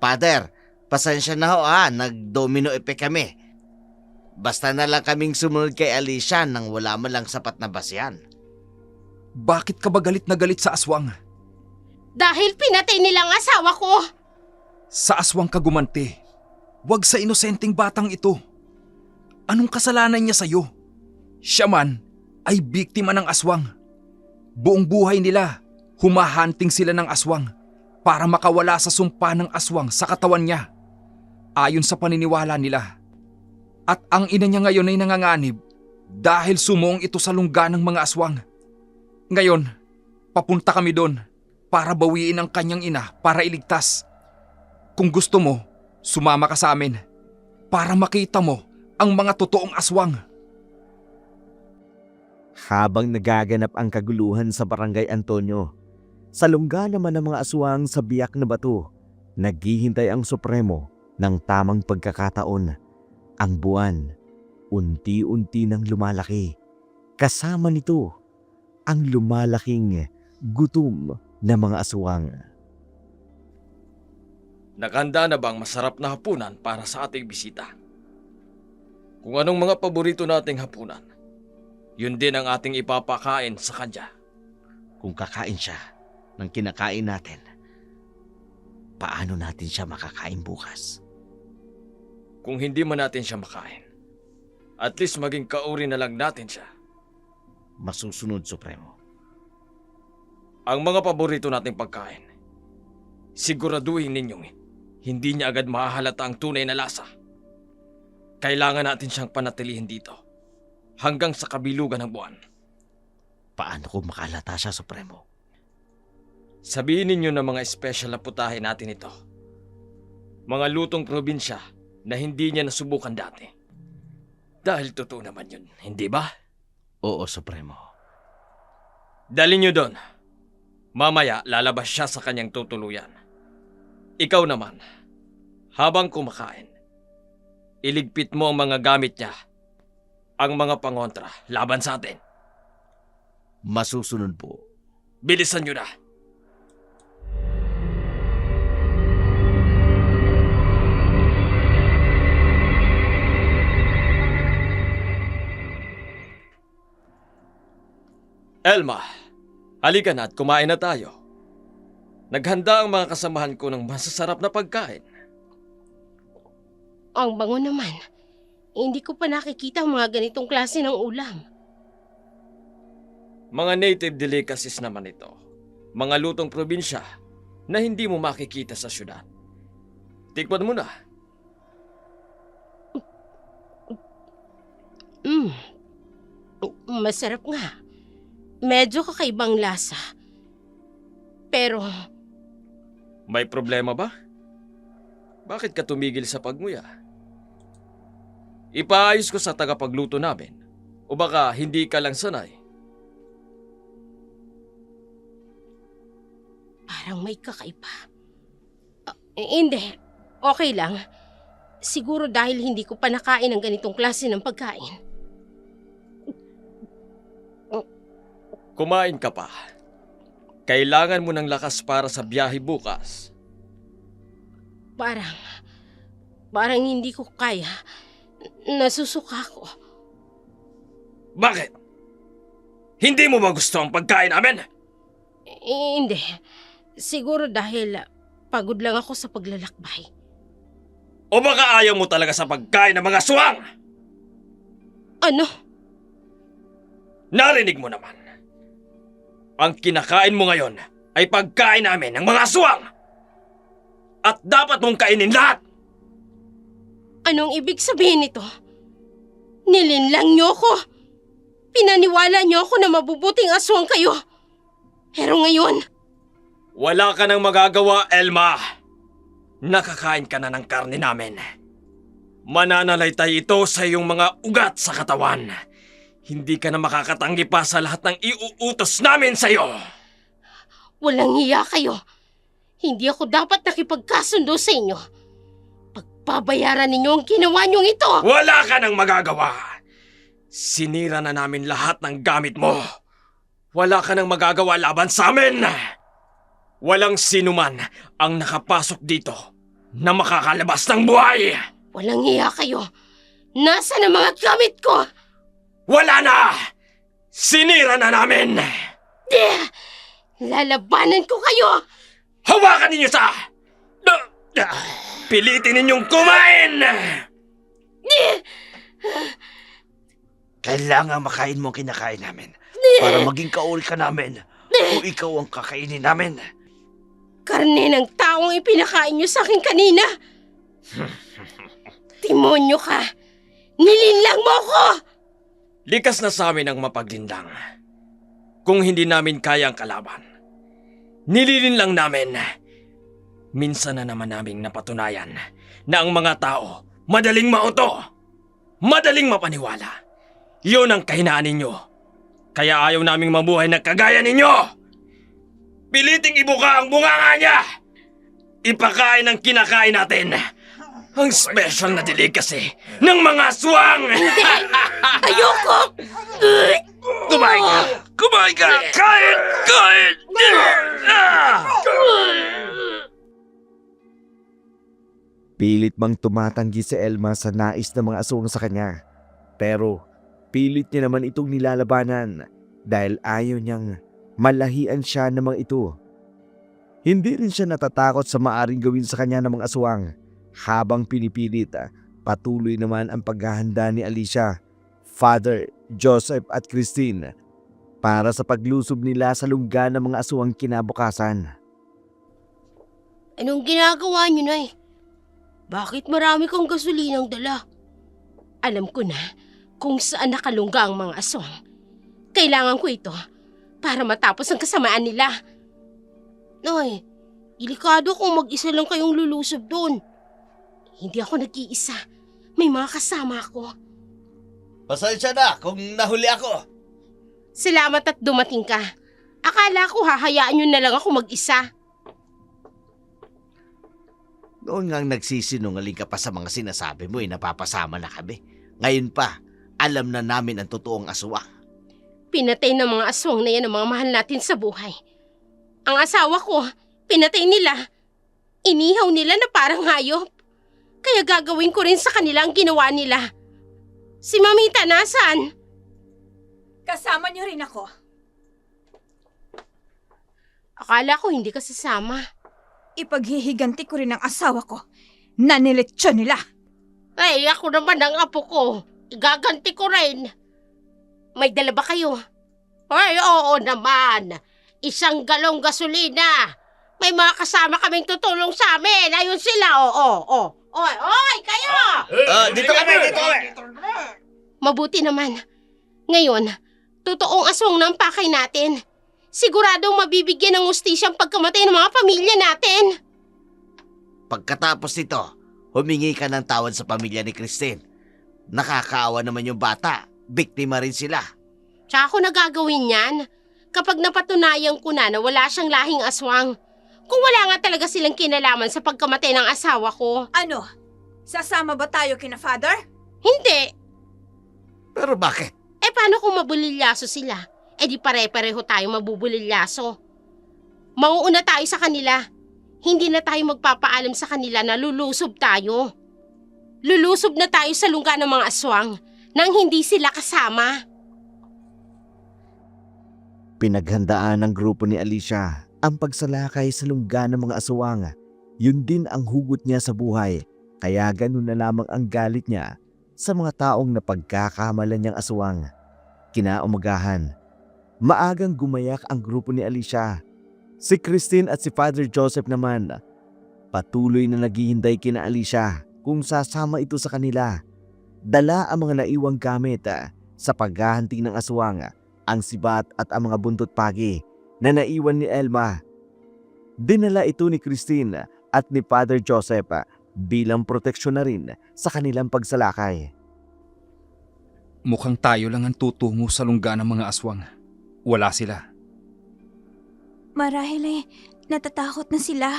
Father, pasensya na ho nag-domino effect kami. Basta na lang kaming sumunod kay Alicia nang wala man lang sapat na basihan. Bakit ka ba galit na galit sa aswang? Dahil pinatay nilang asawa ko! Sa aswang ka gumanti. Huwag sa inosenteng batang ito. Anong kasalanan niya sa'yo? Siya man ay biktima ng aswang. Buong buhay nila, humahunting sila ng aswang para makawala sa sumpa ng aswang sa katawan niya. Ayon sa paniniwala nila. At ang ina niya ngayon ay nanganganib dahil sumuong ito sa lungga ng mga aswang. Ngayon, papunta kami doon para bawiin ang kanyang ina para iligtas. Kung gusto mo, sumama ka sa amin para makita mo ang mga totoong aswang. Habang nagaganap ang kaguluhan sa Barangay Antonio, sa lungga naman ng mga aswang sa biyak na bato, naghihintay ang Supremo ng tamang pagkakataon. Ang buwan, unti-unti nang lumalaki. Kasama nito, ang lumalaking gutom na mga aswang. Nakahanda na bang masarap na hapunan para sa ating bisita? Kung anong mga paborito nating hapunan, yun din ang ating ipapakain sa kanya. Kung kakain siya ng kinakain natin, paano natin siya makakain bukas? Kung hindi man natin siya makain, at least maging kauri na lang natin siya. Masusunod, Supremo. Ang mga paborito nating pagkain, siguraduhin ninyong hindi niya agad mahahalata ang tunay na lasa. Kailangan natin siyang panatilihin dito hanggang sa kabilugan ng buwan. Paano kung makalata siya, Supremo? Sabihin ninyo na mga espesyal na putahe natin ito. Mga lutong probinsya na hindi niya nasubukan dati. Dahil totoo naman yun, hindi ba? Oo, Supremo. Dalhin niyo doon. Mamaya lalabas siya sa kanyang tutuluyan. Ikaw naman, habang kumakain, iligpit mo ang mga gamit niya, ang mga pangontra laban sa atin. Masusunod po. Bilisan niyo na. Elma, halika na at kumain na tayo. Naghanda ang mga kasamahan ko ng masasarap na pagkain. Ang bango naman. Hindi ko pa nakikita ang mga ganitong klase ng ulam. Mga native delicacies naman ito. Mga lutong probinsya na hindi mo makikita sa syudad. Tikman mo na. Masarap nga. Medyo kakaibang lasa. Pero May problema ba? Bakit ka tumigil sa pagmuya? Ipaayos ko sa tagapagluto namin. O baka hindi ka lang sanay. Parang may kakaiba. Hindi. Okay lang. Siguro dahil hindi ko pa nakain ng ganitong klase ng pagkain. Kumain ka pa. Kailangan mo ng lakas para sa biyahe bukas. Parang hindi ko kaya. Nasusuka ko. Bakit? Hindi mo ba gusto ang pagkain namin? Hindi. Siguro dahil pagod lang ako sa paglalakbay. O baka ayaw mo talaga sa pagkain ng mga aswang? Ano? Narinig mo naman. Ang kinakain mo ngayon ay pagkain namin ng mga aswang. At dapat mong kainin lahat. Anong ibig sabihin nito? Nilinlang niyo ako. Pinaniwala niyo ako na mabubuting aswang kayo. Pero ngayon, Wala ka nang magagawa, Elma. Nakakain ka na ng karne namin. Mananalaytay ito sa iyong mga ugat sa katawan. Hindi ka na makakatanggi pa sa lahat ng iuutos namin sa iyo. walang hiya kayo. Hindi ako dapat nakipagkasundo sa inyo. Pagbabayaran ninyo ang ginawa niyong ito. Wala ka nang magagawa. Sinira na namin lahat ng gamit mo. Wala ka nang magagawa laban sa amin. Walang sinuman ang nakapasok dito na makakalabas ng buhay. Walang hiya kayo. Nasaan ang mga gamit ko? Wala na! Sinira na namin! Lalabanan ko kayo! Hawakan ninyo sa... Pilitin ninyong kumain! Kailangan makain mo ang kinakain namin para maging kaul ka namin o ikaw ang kakainin namin. Karne ng taong ipinakain niyo sa akin kanina. Timonyo ka! Nilinlang mo ko! Likas na sa amin ang mapaglindang. Kung hindi namin kaya ang kalaban, nililin lang namin. Minsan na naman naming napatunayan na ang mga tao madaling mauto, madaling mapaniwala. Yun ang kahinaan ninyo. Kaya ayaw naming mabuhay na kagaya ninyo. Piliting ibuka ang bunganga niya. Ipakain ang kinakain natin. Ang special na delicacy ng mga aswang! Ayoko! Kumain ka! Kumain ka! Kain! Kain! Pilit mang tumatanggi si Elma sa nais ng mga aswang sa kanya. Pero pilit niya naman itong nilalabanan dahil ayaw niyang malahian siya ng mga ito. Hindi rin siya natatakot sa maaring gawin sa kanya ng mga aswang. Habang pinipilit, patuloy naman ang paghahanda ni Alicia, Father, Joseph at Christine para sa paglusob nila sa lungga ng mga aswang kinabukasan. Anong ginagawa niyo, Nay? Bakit marami kang gasolinang dala? Alam ko na kung saan nakalungga ang mga aswang. Kailangan ko ito para matapos ang kasamaan nila. Nay, delikado kung mag-isa lang kayong lulusob doon. Hindi ako nag-iisa. May mga kasama ako. Pasensya na kung nahuli ako. Salamat at dumating ka. Akala ko hahayaan nyo na lang ako mag-isa. Noon ngang nagsisinungaling ka pa sa mga sinasabi mo napapasama na kami. Ngayon pa, alam na namin ang totoong aswang. Pinatay ng mga aswang na yan ang mga mahal natin sa buhay. Ang asawa ko, pinatay nila. Inihaw nila na parang hayop. Kaya gagawin ko rin sa kanila ang ginawa nila. Si Mamita nasaan? Kasama niyo rin ako. Akala ko hindi ka sasama. Ipaghihiganti ko rin ang asawa ko. Nanilitsyon nila. Ay, ako naman ang apo ko. Igaganti ko rin. May dala ba kayo? Ay, oo naman. 1 galong gasolina. May mga kasama kaming tutulong sa amin. Ayun sila, oo. Oy, kayo! Dito kami! Mabuti naman. Ngayon, totoong aswang na ang pakay natin. Siguradong mabibigyan ng ustisya ang pagkamatay ng mga pamilya natin. pagkatapos nito, humingi ka ng tawad sa pamilya ni Christine. Nakakaawa naman yung bata. Biktima rin sila. Tsaka ako nagagawin yan kapag napatunayan ko na wala siyang lahing aswang. Kung wala nga talaga silang kinalaman sa pagkamatay ng asawa ko. Ano? Sasama ba tayo kina Father? Hindi. Pero bakit? Paano kung mabulilyaso sila? Di pare-pareho tayo mabubulilyaso. Mauuna tayo sa kanila. Hindi na tayo magpapaalam sa kanila na lulusob tayo. Lulusob na tayo sa lungga ng mga aswang nang hindi sila kasama. Pinaghandaan ng grupo ni Alicia ang pagsalakay sa lungga ng mga aswang. Yun din ang hugot niya sa buhay, kaya ganun na lamang ang galit niya sa mga taong napagkakamalan niyang aswang. Kinaumagahan, maagang gumayak ang grupo ni Alicia. Si Christine at si Father Joseph naman, patuloy na naghihintay kina Alicia kung sasama ito sa kanila. Dala ang mga naiwang gamit sa paghahunting ng aswang, ang sibat at ang mga buntot pagi na naiwan ni Elma. Dinala ito ni Christine at ni Father Joseph bilang proteksyon na rin sa kanilang pagsalakay. Mukhang tayo lang ang tutungo sa lungga ng mga aswang. Wala sila. Marahil natatakot na sila.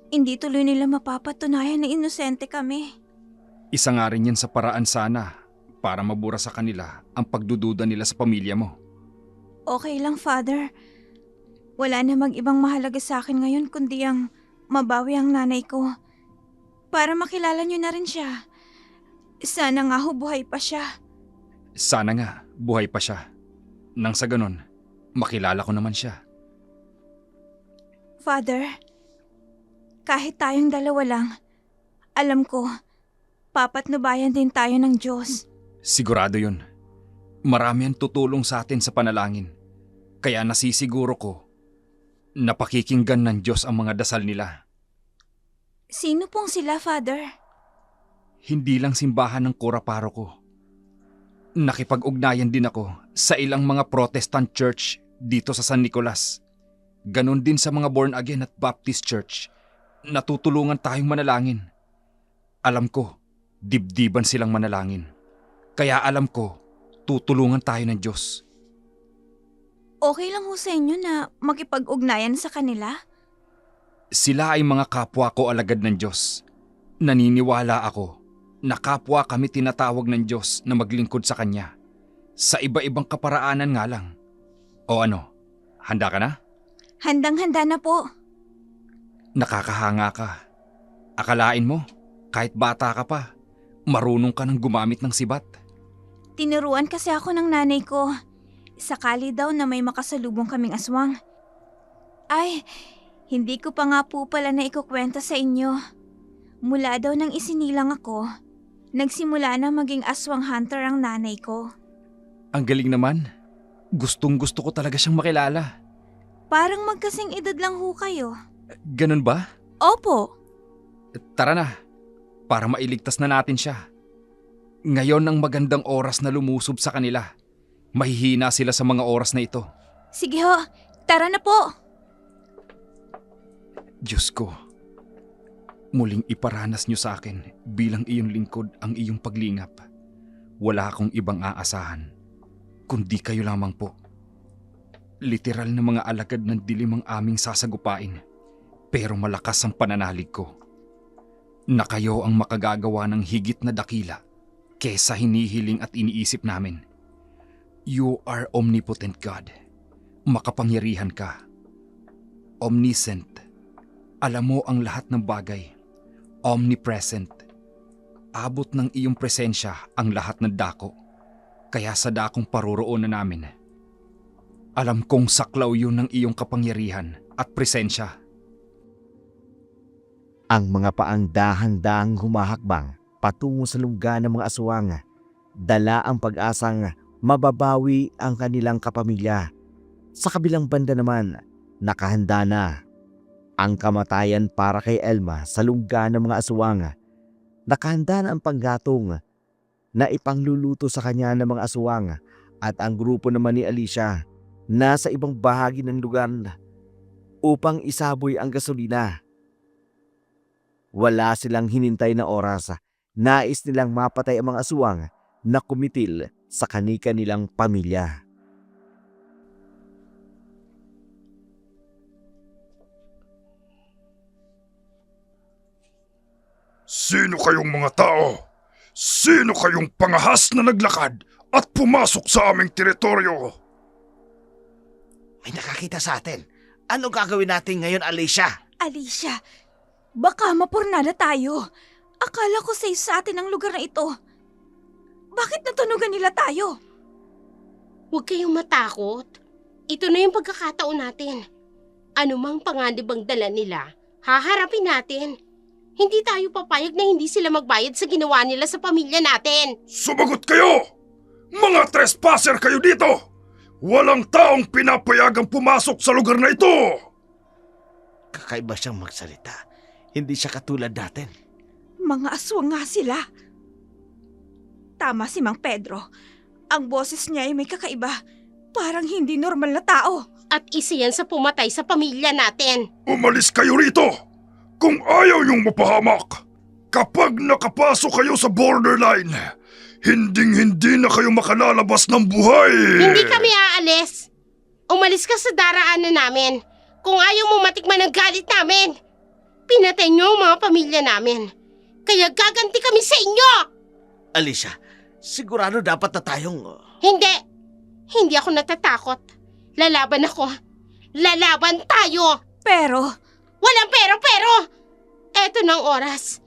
Hindi tuloy nila mapapatunayan na inosente kami. Isa nga rin yan sa paraan sana para mabura sa kanila ang pagdududa nila sa pamilya mo. Okay lang, Father. Wala namang ibang mahalaga sa akin ngayon kundi ang mabawi ang nanay ko. Para makilala niyo na rin siya. Sana nga buhay pa siya. Sana nga buhay pa siya. Nang sa ganon, makilala ko naman siya. Father, kahit tayong dalawa lang, alam ko, papatnubayan din tayo ng Diyos. Sigurado yun. Marami ang tutulong sa atin sa panalangin. Kaya nasisiguro ko na pakikinggan ng Diyos ang mga dasal nila. Sino pong sila, Father? Hindi lang simbahan ng Koraparo ko. Nakipag-ugnayan din ako sa ilang mga Protestant church dito sa San Nicolas. Ganon din sa mga born again at Baptist church. Natutulungan tayong manalangin. Alam ko, dibdiban silang manalangin. Kaya alam ko, tutulungan tayo ng Diyos. Okay lang ho sa inyo na makipag-ugnayan sa kanila? Sila ay mga kapwa ko alagad ng Diyos. Naniniwala ako na kapwa kami tinatawag ng Diyos na maglingkod sa Kanya. Sa iba-ibang kaparaanan nga lang. O ano, handa ka na? Handang-handa na po. Nakakahanga ka. Akalain mo, kahit bata ka pa, marunong ka nang gumamit ng sibat. Tinuruan kasi ako ng nanay ko. Sakali daw na may makasalubong kaming aswang. Ay, hindi ko pa nga po pala na ikukwenta sa inyo. Mula daw nang isinilang ako, nagsimula na maging aswang hunter ang nanay ko. Ang galing naman. Gustong-gusto ko talaga siyang makilala. Parang magkasing edad lang ho kayo. Ganun ba? Opo. Tara na, para mailigtas na natin siya. Ngayon ang magandang oras na lumusob sa kanila. Mahihina sila sa mga oras na ito. Sige ho, tara na po. Diyos ko, muling iparanas niyo sa akin bilang iyong lingkod ang iyong paglingap. Wala akong ibang aasahan, kundi kayo lamang po. Literal na mga alagad ng dilim ang aming sasagupain, pero malakas ang pananalig ko. Na kayo ang makagagawa ng higit na dakila kesa hinihiling at iniisip namin. You are omnipotent God. Makapangyarihan ka. Omniscient. Alam mo ang lahat ng bagay. Omnipresent. Abot ng iyong presensya ang lahat ng dako. Kaya sa dakong paruroonan namin, alam kong saklaw yun ng iyong kapangyarihan at presensya. Ang mga paang dahang-dahang humahakbang patungo sa lungga ng mga aswang, dala ang pag-asang mababawi ang kanilang kapamilya. Sa kabilang banda naman, nakahanda na ang kamatayan para kay Elma sa lungga ng mga aswang. Nakahanda na ang panggatong na ipangluluto sa kanya ng mga aswang, at ang grupo naman ni Alicia nasa ibang bahagi ng lugar upang isaboy ang gasolina. Wala silang hinintay na oras. Nais nilang mapatay ang mga aswang na kumitil sa kani-kanilang pamilya. Sino kayong mga tao? Sino kayong pangahas na naglakad at pumasok sa aming teritoryo? May nakakita sa atin. Ano gagawin natin ngayon, Alicia? Alicia, baka mapurnada tayo. Akala ko safe sa atin ang lugar na ito. Bakit natunugan nila tayo? Huwag kayong matakot. Ito na yung pagkakataon natin. Ano mang panganib ang dala nila, haharapin natin. Hindi tayo papayag na hindi sila magbayad sa ginawa nila sa pamilya natin. Sumagot kayo! Mga trespasser kayo dito! Walang taong pinapayagang pumasok sa lugar na ito! Kakaiba siyang magsalita. Hindi siya katulad natin. Mga aswang nga sila. Tama si Mang Pedro. Ang boses niya ay may kakaiba. Parang hindi normal na tao. At isa yan sa pumatay sa pamilya natin. Umalis kayo rito! Kung ayaw niyong mapahamak! Kapag nakapasok kayo sa borderline, hinding-hindi na kayo makalalabas ng buhay! Hindi kami aalis. Umalis ka sa daraanan namin. Kung ayaw mo matikman ang galit namin, pinatay niyo ang mga pamilya namin. Kaya gaganti kami sa inyo! Alicia, sigurado dapat na tayong... Hindi! Hindi ako natatakot. Lalaban ako. Lalaban tayo! Pero, Walang pero! Eto ng oras.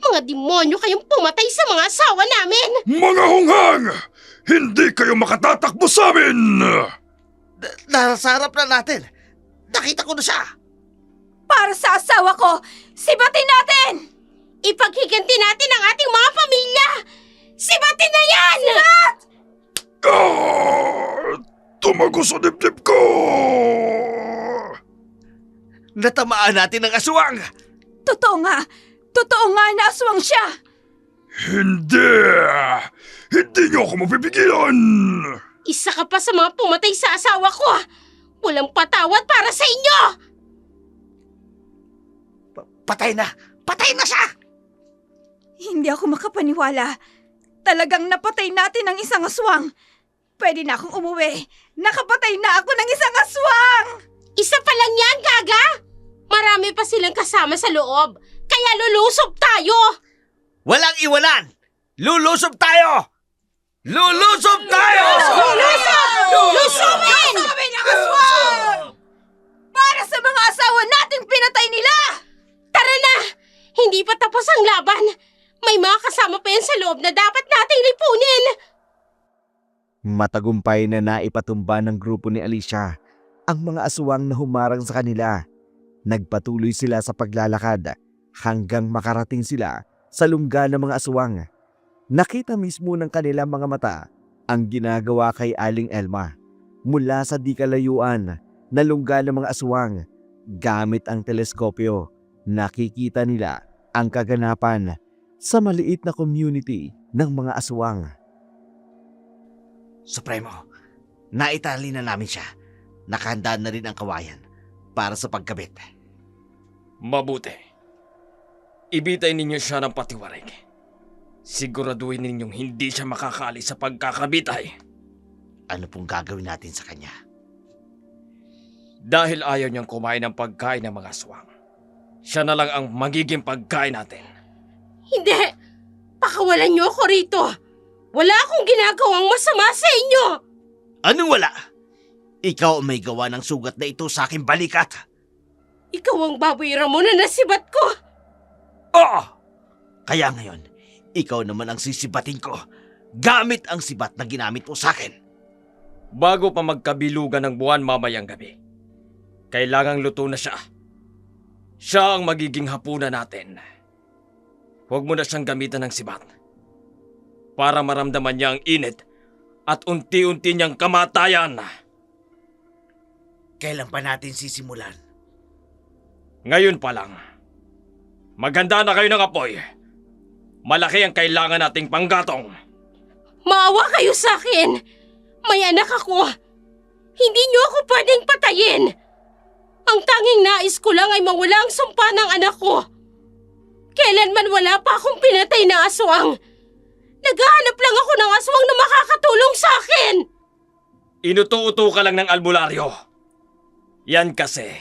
Mga demonyo kayong pumatay sa mga asawa namin! Mga hunghang! Hindi kayo makatatakbo sa amin! Nasa harap na natin. Nakita ko na siya. para sa asawa ko, sibatin natin! Ipaghiganti natin ang ating mga pamilya! Sibatin na yan! Tumago sa dibdib ko! Natamaan natin ang aswang. Totoo nga na aswang siya! Hindi! Hindi niyo ako mapipigilan! Isa ka pa sa mga pumatay sa asawa ko! Walang patawad para sa inyo! Patay na! Patay na siya! Hindi ako makapaniwala. Talagang napatay natin ang isang aswang. Pwede na akong umuwi. Nakapatay na ako ng isang aswang! Isa pa lang yan, Gaga! Marami pa silang kasama sa loob. Kaya lulusob tayo! Walang iwanan! Lulusob tayo! Lulusob tayo! Lusubin! ang aswang! Para sa mga asawa nating pinatay nila! Tara na! Hindi pa tapos ang laban. May mga kasama pa yan sa loob na dapat nating lipunin. Matagumpay na naipatumba ng grupo ni Alicia ang mga aswang na humarang sa kanila. Nagpatuloy sila sa paglalakad hanggang makarating sila sa lungga ng mga aswang. Nakita mismo ng kanilang mga mata ang ginagawa kay Aling Elma mula sa di kalayuan na lungga ng mga aswang. Gamit ang teleskopyo, nakikita nila ang kaganapan sa maliit na community ng mga aswang. Supremo, naitali na namin siya. Nakahanda na rin ang kawayan para sa pagkabit. Mabuti. Ibitay ninyo siya ng patiwarik. Siguraduhin ninyong hindi siya makakaalis sa pagkakabitay. Ano pong gagawin natin sa kanya? Dahil ayaw niyang kumain ng pagkain ng mga aswang, siya na lang ang magiging pagkain natin. Hindi! Pakawalan niyo ako rito! Wala akong ginagawang masama sa inyo! Anong wala? Ikaw ang may gawa ng sugat na ito sa aking balikat. Ikaw ang baboy Ramon na nasibat ko! Oo! Kaya ngayon, ikaw naman ang sisibatin ko gamit ang sibat na ginamit mo sa akin. Bago pa magkabilugan ng buwan mamayang gabi, kailangang luto na siya. Siya ang magiging hapunan natin. Huwag mo na siyang gamitan ng sibat para maramdaman niya ang init at unti-unti niyang kamatayan. Kailan pa natin sisimulan? Ngayon pa lang. Maghanda na kayo ng apoy. Malaki ang kailangan nating panggatong. Maawa kayo sa akin! May anak ako! Hindi niyo ako pwedeng patayin! Ang tanging nais ko lang ay mawala ang sumpa ng anak ko! Kailanman wala pa akong pinatay na aswang. Naghahanap lang ako ng aswang na makakatulong sa akin. Inuto-uto ka lang ng albularyo. Yan kasi.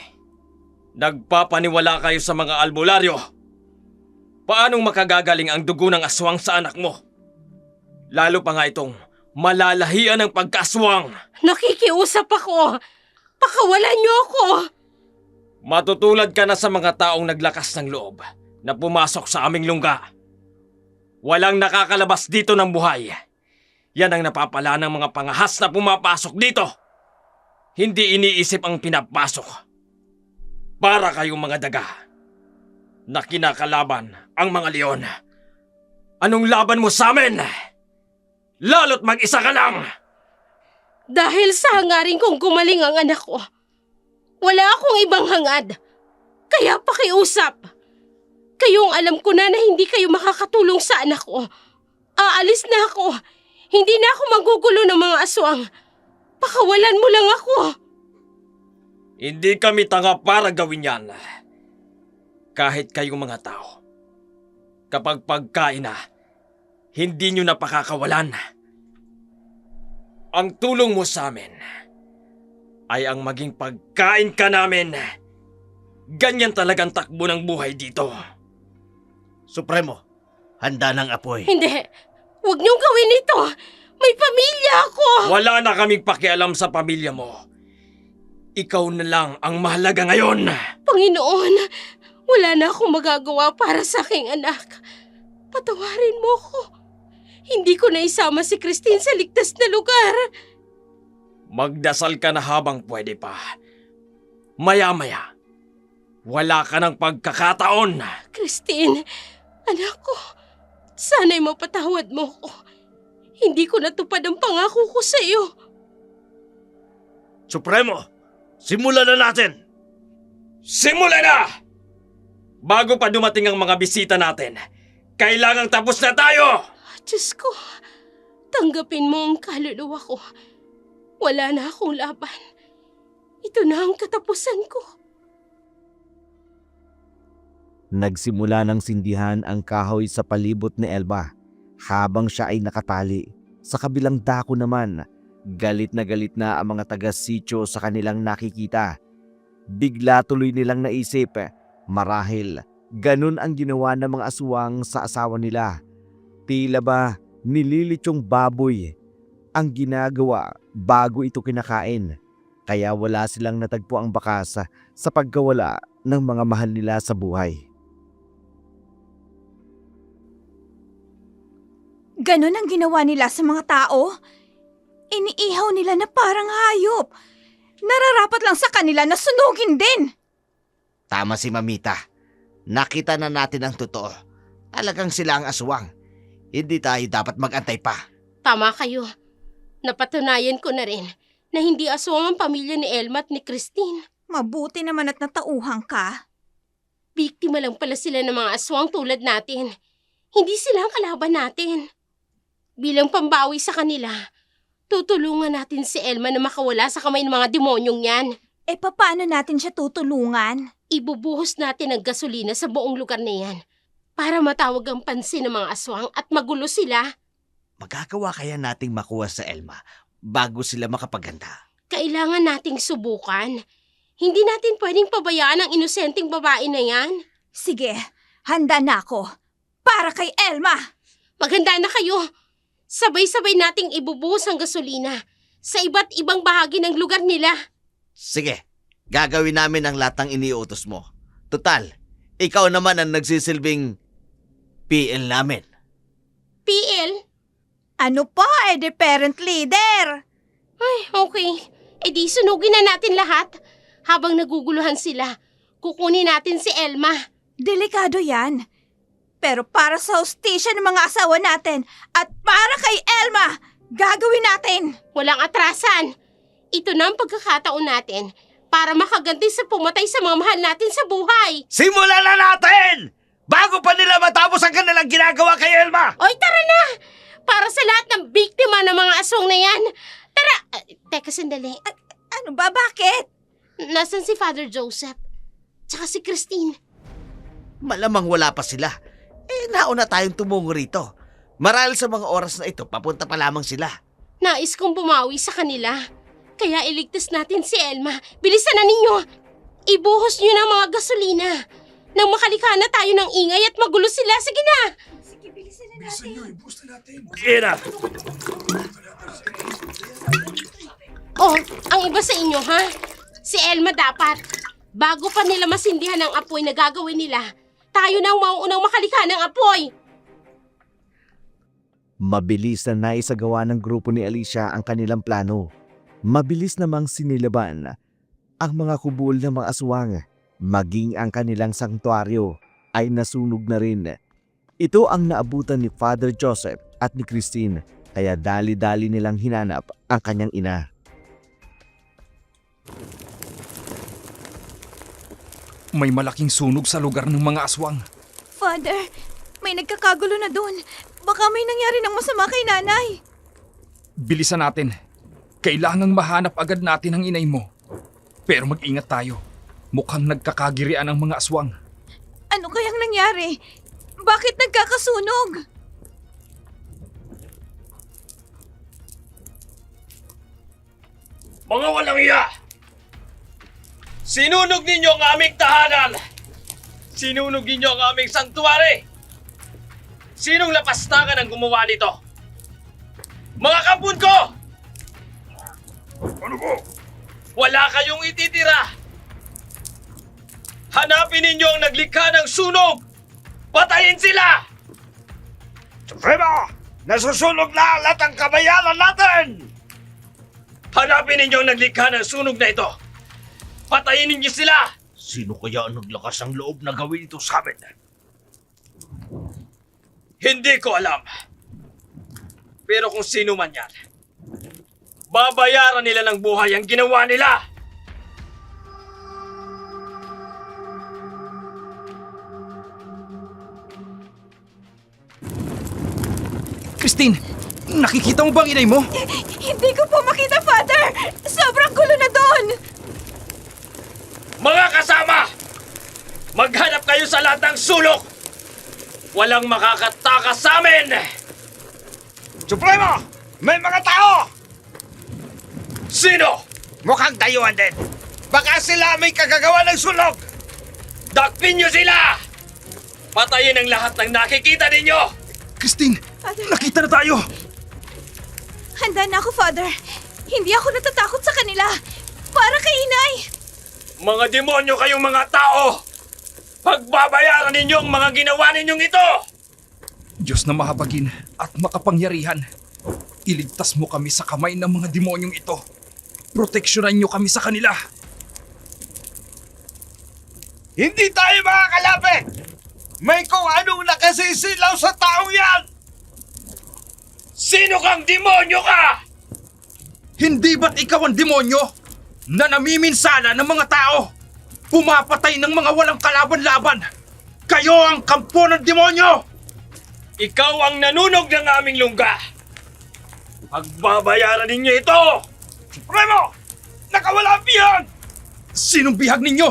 Nagpapaniwala kayo sa mga albularyo. Paanong makagagaling ang dugo ng aswang sa anak mo? Lalo pa nga itong malalahian ng pagkaaswang. Nakikiusap ako. Pakawalan niyo ako. Matutulad ka na sa mga taong naglakas ng loob na pumasok sa aming lungga. Walang nakakalabas dito ng buhay. Yan ang napapala ng mga pangahas na pumapasok dito. Hindi iniisip ang pinapasok. Para kayong mga daga na kinakalaban ang mga leon. Anong laban mo sa amin? Lalo't mag-isa ka lang! Dahil sa hangarin kong gumaling ang anak ko, wala akong ibang hangad. Kaya pakiusap. Kayong alam ko na hindi kayo makakatulong sa anak ko. Aalis na ako. Hindi na ako magugulo ng mga aswang. Pakawalan mo lang ako. Hindi kami tanga para gawin yan. Kahit kayong mga tao. Kapag pagkain na, hindi nyo na pakakawalan. Ang tulong mo sa amin ay ang maging pagkain ka namin. Ganyan talagang takbo ng buhay dito. Supremo, handa ng apoy. Hindi. Huwag niyong gawin ito. May pamilya ako. Wala na kaming pakialam sa pamilya mo. Ikaw na lang ang mahalaga ngayon. Panginoon, wala na akong magagawa para sa aking anak. Patawarin mo ko. Hindi ko na isama si Christine sa ligtas na lugar. Magdasal ka na habang pwede pa. Maya-maya, wala ka ng pagkakataon. Christine, anak ko, sana'y mapatawad mo ko. Hindi ko natupad ang pangako ko sa iyo. Supremo, simulan na natin! Simulan na! Bago pa dumating ang mga bisita natin, kailangang tapos na tayo! Diyos ko, tanggapin mo ang kaluluwa ko. Wala na akong laban. Ito na ang katapusan ko. Nagsimula ng sindihan ang kahoy sa palibot ni Elma habang siya ay nakatali. Sa kabilang dako naman, galit na ang mga taga-sityo sa kanilang nakikita. Bigla tuloy nilang naisip, marahil ganun ang ginawa ng mga aswang sa asawa nila. Tila ba nililitsong baboy ang ginagawa bago ito kinakain. Kaya wala silang natagpo ang bakas sa pagkawala ng mga mahal nila sa buhay. Ganon ang ginawa nila sa mga tao. Iniihaw nila na parang hayop. Nararapat lang sa kanila na sunugin din. Tama si Mamita. Nakita na natin ang totoo. Talagang sila ang aswang. Hindi tayo dapat mag-antay pa. Tama kayo. Napatunayan ko na rin na hindi aswang ang pamilya ni Elma at ni Christine. Mabuti naman at natauhang ka. Biktima lang pala sila ng mga aswang tulad natin. Hindi sila ang kalaban natin. Bilang pambawi sa kanila, tutulungan natin si Elma na makawala sa kamay ng mga demonyong yan. E paano natin siya tutulungan? Ibubuhos natin ang gasolina sa buong lugar na yan para matawag ang pansin ng mga aswang at magulo sila. Magagawa kaya nating makuha sa Elma bago sila makapaganda? Kailangan nating subukan. Hindi natin pwedeng pabayaan ang inosenteng babae na yan. Sige, handa na ako. Para kay Elma! Maghanda na kayo. Sabay-sabay nating ibubuhos ang gasolina sa iba't ibang bahagi ng lugar nila. Sige, gagawin namin ang lahat ng iniutos mo. Total, ikaw naman ang nagsisilbing PL namin. PL? Ano pa, the parent leader? Ay, okay. E di sunugin na natin lahat. Habang naguguluhan sila, kukunin natin si Elma. Delikado yan. Pero para sa hustisya ng mga asawa natin at para kay Elma, gagawin natin. Walang atrasan. Ito na ang pagkakataon natin para makaganti sa pumatay sa mga mahal natin sa buhay. Simulan na natin! Bago pa nila matapos ang kanilang ginagawa kay Elma! Oy, tara na! Para sa lahat ng biktima ng mga aswang na yan. Tara! Teka, sandali. Ano ba, bakit? Nasaan si Father Joseph? Tsaka si Christine? Malamang wala pa sila. Nauna tayong tumungo rito. Marahil sa mga oras na ito, papunta pa lamang sila. Nais kong bumawi sa kanila. Kaya iligtas natin si Elma. Bilisan na ninyo! Ibuhos nyo ng mga gasolina. Nang makalika na tayo ng ingay at magulo sila. Sige na! Sige, bilisan na natin. Ina! Oh, ang iba sa inyo, ha? Si Elma dapat. Bago pa nila masindihan ang apoy na gagawin nila, tayo na ang mauunang makalika ng apoy. Mabilis na naisagawa ng grupo ni Alicia ang kanilang plano. Mabilis namang sinilaban ang mga kubol ng mga aswang, maging ang kanilang sanktuaryo ay nasunog na rin. Ito ang naabutan ni Father Joseph at ni Christine, kaya dali-dali nilang hinanap ang kanyang ina. May malaking sunog sa lugar ng mga aswang. Father, may nagkakagulo na doon. Baka may nangyari ng masama kay nanay. Bilisan natin. Kailangang mahanap agad natin ang inay mo. Pero mag-ingat tayo. Mukhang nagkakagirian ang mga aswang. Ano kayang nangyari? Bakit nagkakasunog? Mga walang iya! Sinunog ninyo ang aming tahanan! Sinunog ninyo ang aming sanktuary! Sinong lapastangan ang gumawa nito? Mga kapun ko! Ano po? Wala kayong ititira! Hanapin ninyo ang naglikha ng sunog! Patayin sila! Supremo! Nasusunog na lahat ang kabayanan natin! Hanapin ninyo ang naglikha ng sunog na ito! Patayin ninyo sila! Sino kaya ang naglakas ng loob na gawin ito sa amin? Hindi ko alam. Pero kung sino man yan, babayaran nila ng buhay ang ginawa nila! Christine, nakikita mo bang inay mo? Hindi ko po makita, Father! Sobrang gulo na doon! Mga kasama! Maghanap kayo sa lahat ng sulok! Walang makakatakas sa amin! Supremo! May mga tao! Sino? Mukhang dayuhan din. Baka sila may kagagawa ng sulog! Dakpin niyo sila! Patayin ang lahat ng nakikita ninyo! Christine, Father, nakita na tayo! handa na ako, Father. Hindi ako natatakot sa kanila. Para kay inay! Mga demonyo kayong mga tao! Pagbabayaran ninyo ang mga ginawa ninyong ito! Diyos na mahabagin at makapangyarihan, iligtas mo kami sa kamay ng mga demonyong ito. Proteksyonan niyo kami sa kanila. Hindi tayo makakalapit! May kung anong nakasisilaw sa taong yan! Sino kang demonyo ka? Hindi ba't ikaw ang demonyo na namiminsala ng mga tao? Pumapatay ng mga walang kalaban-laban. Kayo ang kampo ng demonyo! Ikaw ang nanunog ng aming lungga. Pagbabayaran ninyo ito! Supremo! Nakawala ang bihag! Sinong bihag ninyo?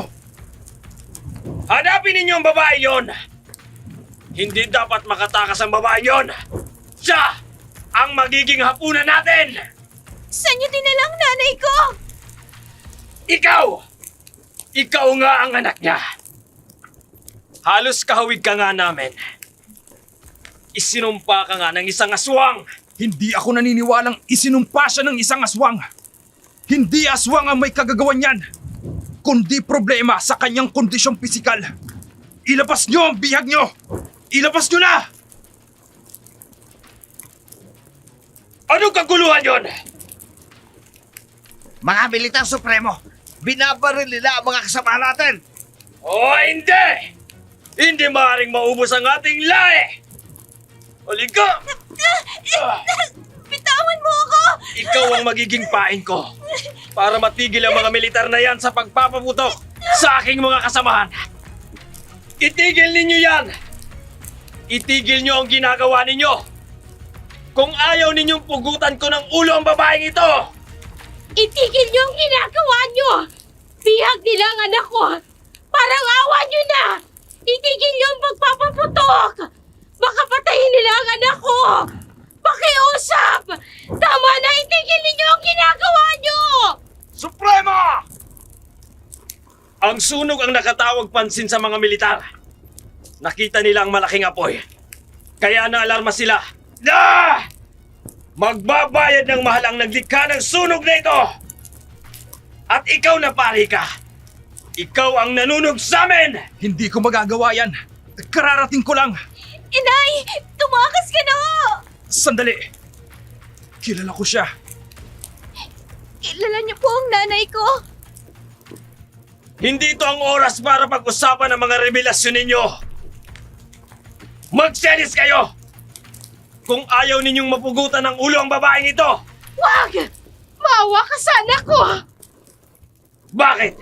Hanapin ninyo ang babae yon! Hindi dapat makatakas ang babae yon! Siya ang magiging hapunan natin! Saan niyo dinalang nanay ko? Ikaw! Ikaw nga ang anak niya! Halos kahawig ka nga namin. Isinumpa ka nga ng isang aswang! Hindi ako naniniwalang isinumpa siya ng isang aswang. Hindi aswang ang may kagagawan yan, kundi problema sa kanyang kondisyong pisikal. Ilabas niyo ang bihag niyo! Ilabas niyo na! Anong kaguluhan yon? Mga militar supremo, binabaril nila ang mga kasama natin. O hindi! Hindi maaaring maubos ang ating lahi! Halika! Bitawan mo ako! Ikaw ang magiging pain ko para matigil ang mga militar na yan sa pagpapaputok sa aking mga kasamahan. Itigil ninyo yan! Itigil nyo ang ginagawa ninyo! Kung ayaw ninyong pugutan ko ng ulo ang babaeng ito! Itigil niyo ang ginagawa niyo! Bihag nila ang anak ko! Parang awa niyo na! Itigil niyo ang pagpapaputok! Baka patayin nila ang anak ko! Pakiusap! Tama na, itigil ninyo ang ginagawa niyo! Suprema! Ang sunog ang nakatawag pansin sa mga militar. Nakita nila ang malaking apoy. Kaya naalarma sila. Na! Magbabayad ng mahal ang naglikha ng sunog na ito! At ikaw na pari ka! Ikaw ang nanunog sa amin! Hindi ko magagawa yan. Kararating ko lang. Inay! Tumakas ka na! Sandali. Kilala ko siya. Kilala niyo po ang nanay ko. Hindi ito ang oras para pag-usapan ang mga revelasyon ninyo! Magselis kayo! Kung ayaw ninyong mapugutan ng ulo ang babaeng ito! Wag! Maawa ka sa anak ko! Bakit?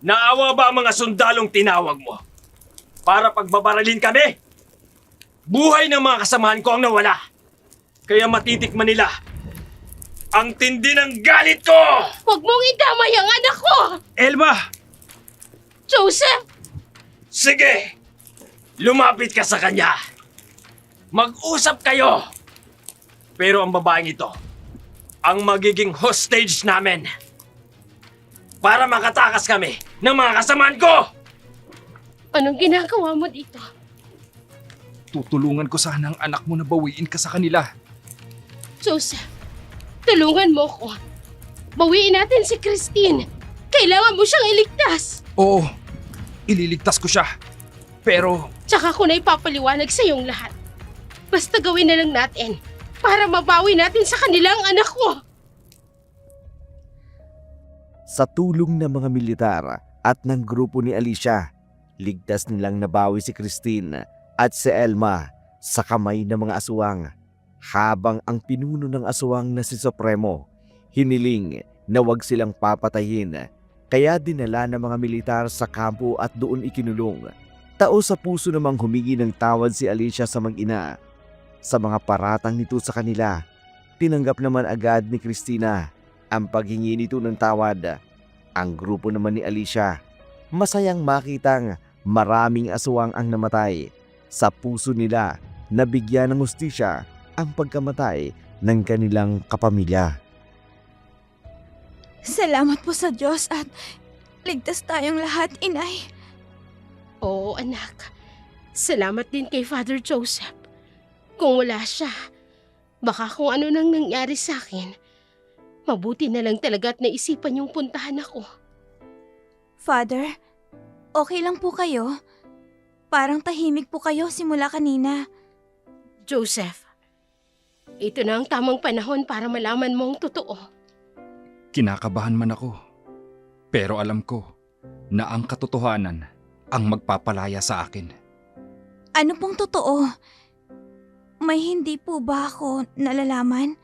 Naawa ba ang mga sundalong tinawag mo? Para pagbabaralin kami? Buhay ng mga kasamahan ko ang nawala. Kaya matitikman nila ang tindi ng galit ko! Huwag mong idamay ang anak ko! Elma! Joseph! Sige! Lumapit ka sa kanya! Mag-usap kayo! Pero ang babaeng ito, ang magiging hostage namin. Para makatakas kami ng mga kasamahan ko! Anong ginagawa mo dito? Tutulungan ko sana ang anak mo na bawiin ka sa kanila. Joseph, tulungan mo ko. Bawiin natin si Christine. Kailangan mo siyang iligtas. Oo, ililigtas ko siya. Pero Tsaka ko na ipapaliwanag sa iyong lahat. Basta gawin na lang natin para mabawi natin sa kanilang anak ko. Sa tulong ng mga militar at ng grupo ni Alicia, ligtas nilang nabawi si Christine at si Elma sa kamay ng mga aswang. Habang ang pinuno ng aswang na si Supremo, hiniling na wag silang papatayin. Kaya dinala ng mga militar sa kampo at doon ikinulong. Tao sa puso namang humingi ng tawad si Alicia sa mag-ina. Sa mga paratang nito sa kanila, tinanggap naman agad ni Christina ang paghingi nito ng tawad. Ang grupo naman ni Alicia, masayang makitang maraming aswang ang namatay. Sa puso nila, nabigyan ng hustisya ang pagkamatay ng kanilang kapamilya. Salamat po sa Diyos at ligtas tayong lahat, Inay. Oo, anak. Salamat din kay Father Joseph. Kung wala siya, baka kung ano nang nangyari sa akin, mabuti na lang talaga at naisipan yung puntahan ako. Father, okay lang po kayo? Parang tahimik po kayo simula kanina. Joseph, ito na ang tamang panahon para malaman mo ang totoo. kinakabahan man ako. Pero alam ko na ang katotohanan ang magpapalaya sa akin. Ano pong totoo? May hindi po ba ako nalalaman?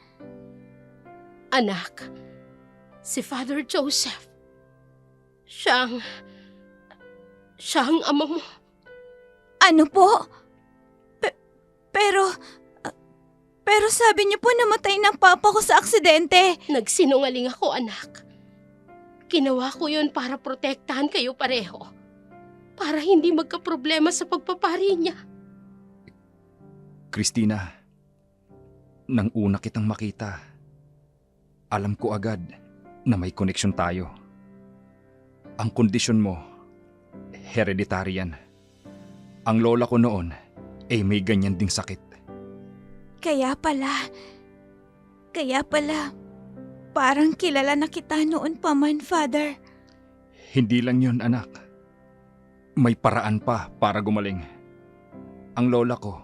Anak, si Father Joseph. Siya ang ama mo. Ano po? Pero sabi niyo po namatay ng papa ko sa aksidente. Nagsinungaling ako, anak. Ginawa ko yun para protektahan kayo pareho. Para hindi magkaproblema sa pagpapari niya. Christina, nang una kitang makita, alam ko agad na may koneksyon tayo. Ang kondisyon mo, hereditary yan. Ang lola ko noon ay may ganyan ding sakit. Kaya pala, parang kilala na kita noon pa man, Father. Hindi lang yun, anak. May paraan pa para gumaling. Ang lola ko,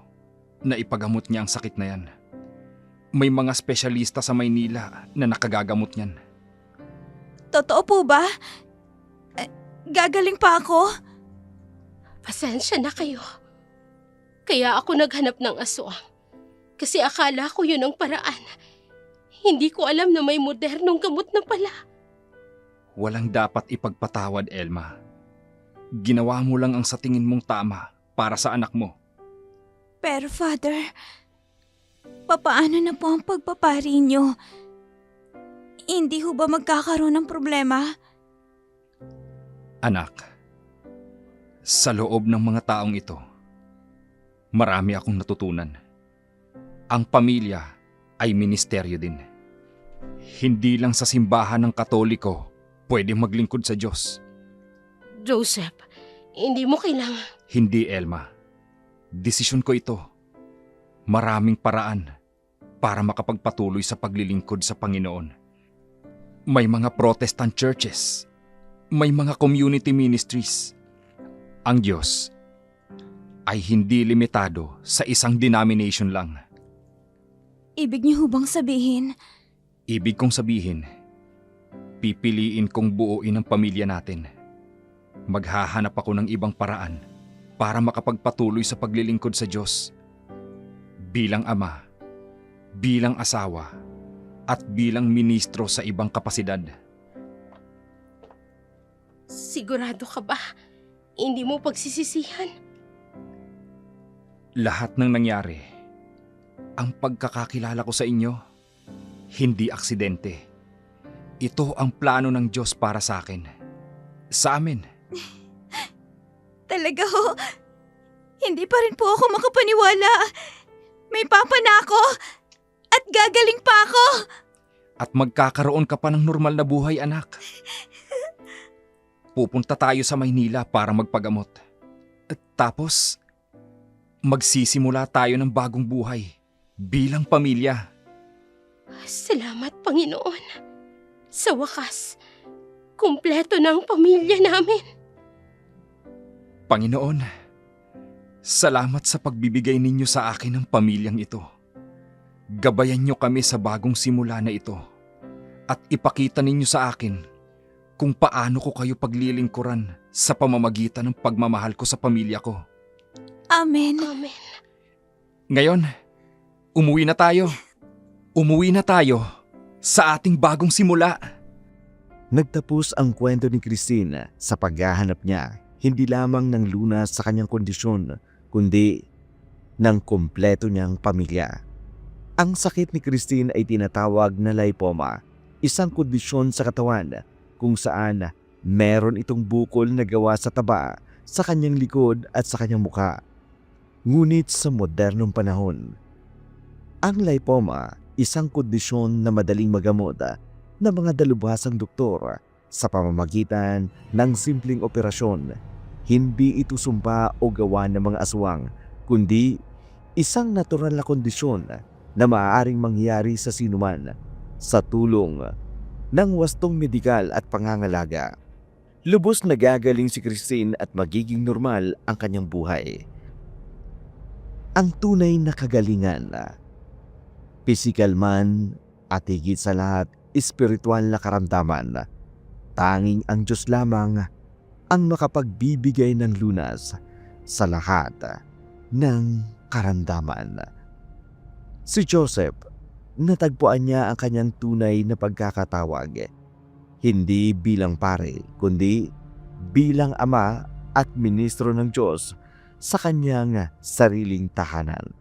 naipagamot niya ang sakit na yan. May mga espesyalista sa Maynila na nakagagamot niyan. Totoo po ba? Gagaling pa ako? Pasensya na kayo. Kaya ako naghanap ng aswang. Kasi akala ko yun ang paraan. Hindi ko alam na may modernong gamot na pala. Walang dapat ipagpatawad, Elma. Ginawa mo lang ang sa tingin mong tama para sa anak mo. Pero Father, papaano na po ang pagpapari niyo? Hindi ho ba magkakaroon ng problema? Anak, Sa loob ng mga taong ito, marami akong natutunan. Ang pamilya ay ministeryo din. Hindi lang sa simbahan ng Katoliko pwede maglingkod sa Diyos. Joseph, hindi mo kailangan. Hindi, Elma. Desisyon ko ito. Maraming paraan para makapagpatuloy sa paglilingkod sa Panginoon. May mga Protestant churches. May mga community ministries. Ang Diyos ay hindi limitado sa isang denomination lang. Ibig niyo hubang sabihin, Ibig kong sabihin, pipiliin kong buuin ang pamilya natin. Maghahanap ako ng ibang paraan para makapagpatuloy sa paglilingkod sa Diyos. Bilang ama, bilang asawa, at bilang ministro sa ibang kapasidad. Sigurado ka ba? Hindi mo pagsisisihan? Lahat ng nangyari, ang pagkakakilala ko sa inyo, hindi aksidente. Ito ang plano ng Diyos para sa akin. Sa amin. talaga ho, hindi pa rin po ako makapaniwala. May papa na ako at gagaling pa ako. At magkakaroon ka pa ng normal na buhay, anak. Pupunta tayo sa Maynila para magpagamot. At tapos, magsisimula tayo ng bagong buhay bilang pamilya. Salamat, Panginoon. Sa wakas, kumpleto na ang pamilya namin. Panginoon, salamat sa pagbibigay ninyo sa akin ng pamilyang ito. Gabayan niyo kami sa bagong simula na ito at ipakita ninyo sa akin kung paano ko kayo paglilingkuran sa pamamagitan ng pagmamahal ko sa pamilya ko. Amen. Amen. Ngayon, umuwi na tayo. Umuwi na tayo sa ating bagong simula. Nagtapos ang kwento ni Christine sa paghahanap niya hindi lamang ng lunas sa kanyang kondisyon, kundi ng kumpleto niyang pamilya. Ang sakit ni Christine ay tinatawag na lipoma, isang kondisyon sa katawan kung saan meron itong bukol na gawa sa taba sa kanyang likod at sa kanyang mukha. Ngunit sa modernong panahon, ang lipoma, isang kondisyon na madaling magamot ng mga dalubhasang doktor sa pamamagitan ng simpleng operasyon. Hindi ito sumpa o gawa ng mga aswang, kundi isang natural na kondisyon na maaaring mangyari sa sinuman sa tulong ng wastong medikal at pangangalaga. Lubos na gagaling si Christine at magiging normal ang kanyang buhay. Ang tunay na kagalingan, pisikal man at higit sa lahat, espiritual na karamdaman. Tanging ang Diyos lamang ang makapagbibigay ng lunas sa lahat ng karamdaman. Si Joseph, natagpuan niya ang kanyang tunay na pagkakatawag. Hindi bilang pare, kundi bilang ama at ministro ng Diyos sa kanyang sariling tahanan.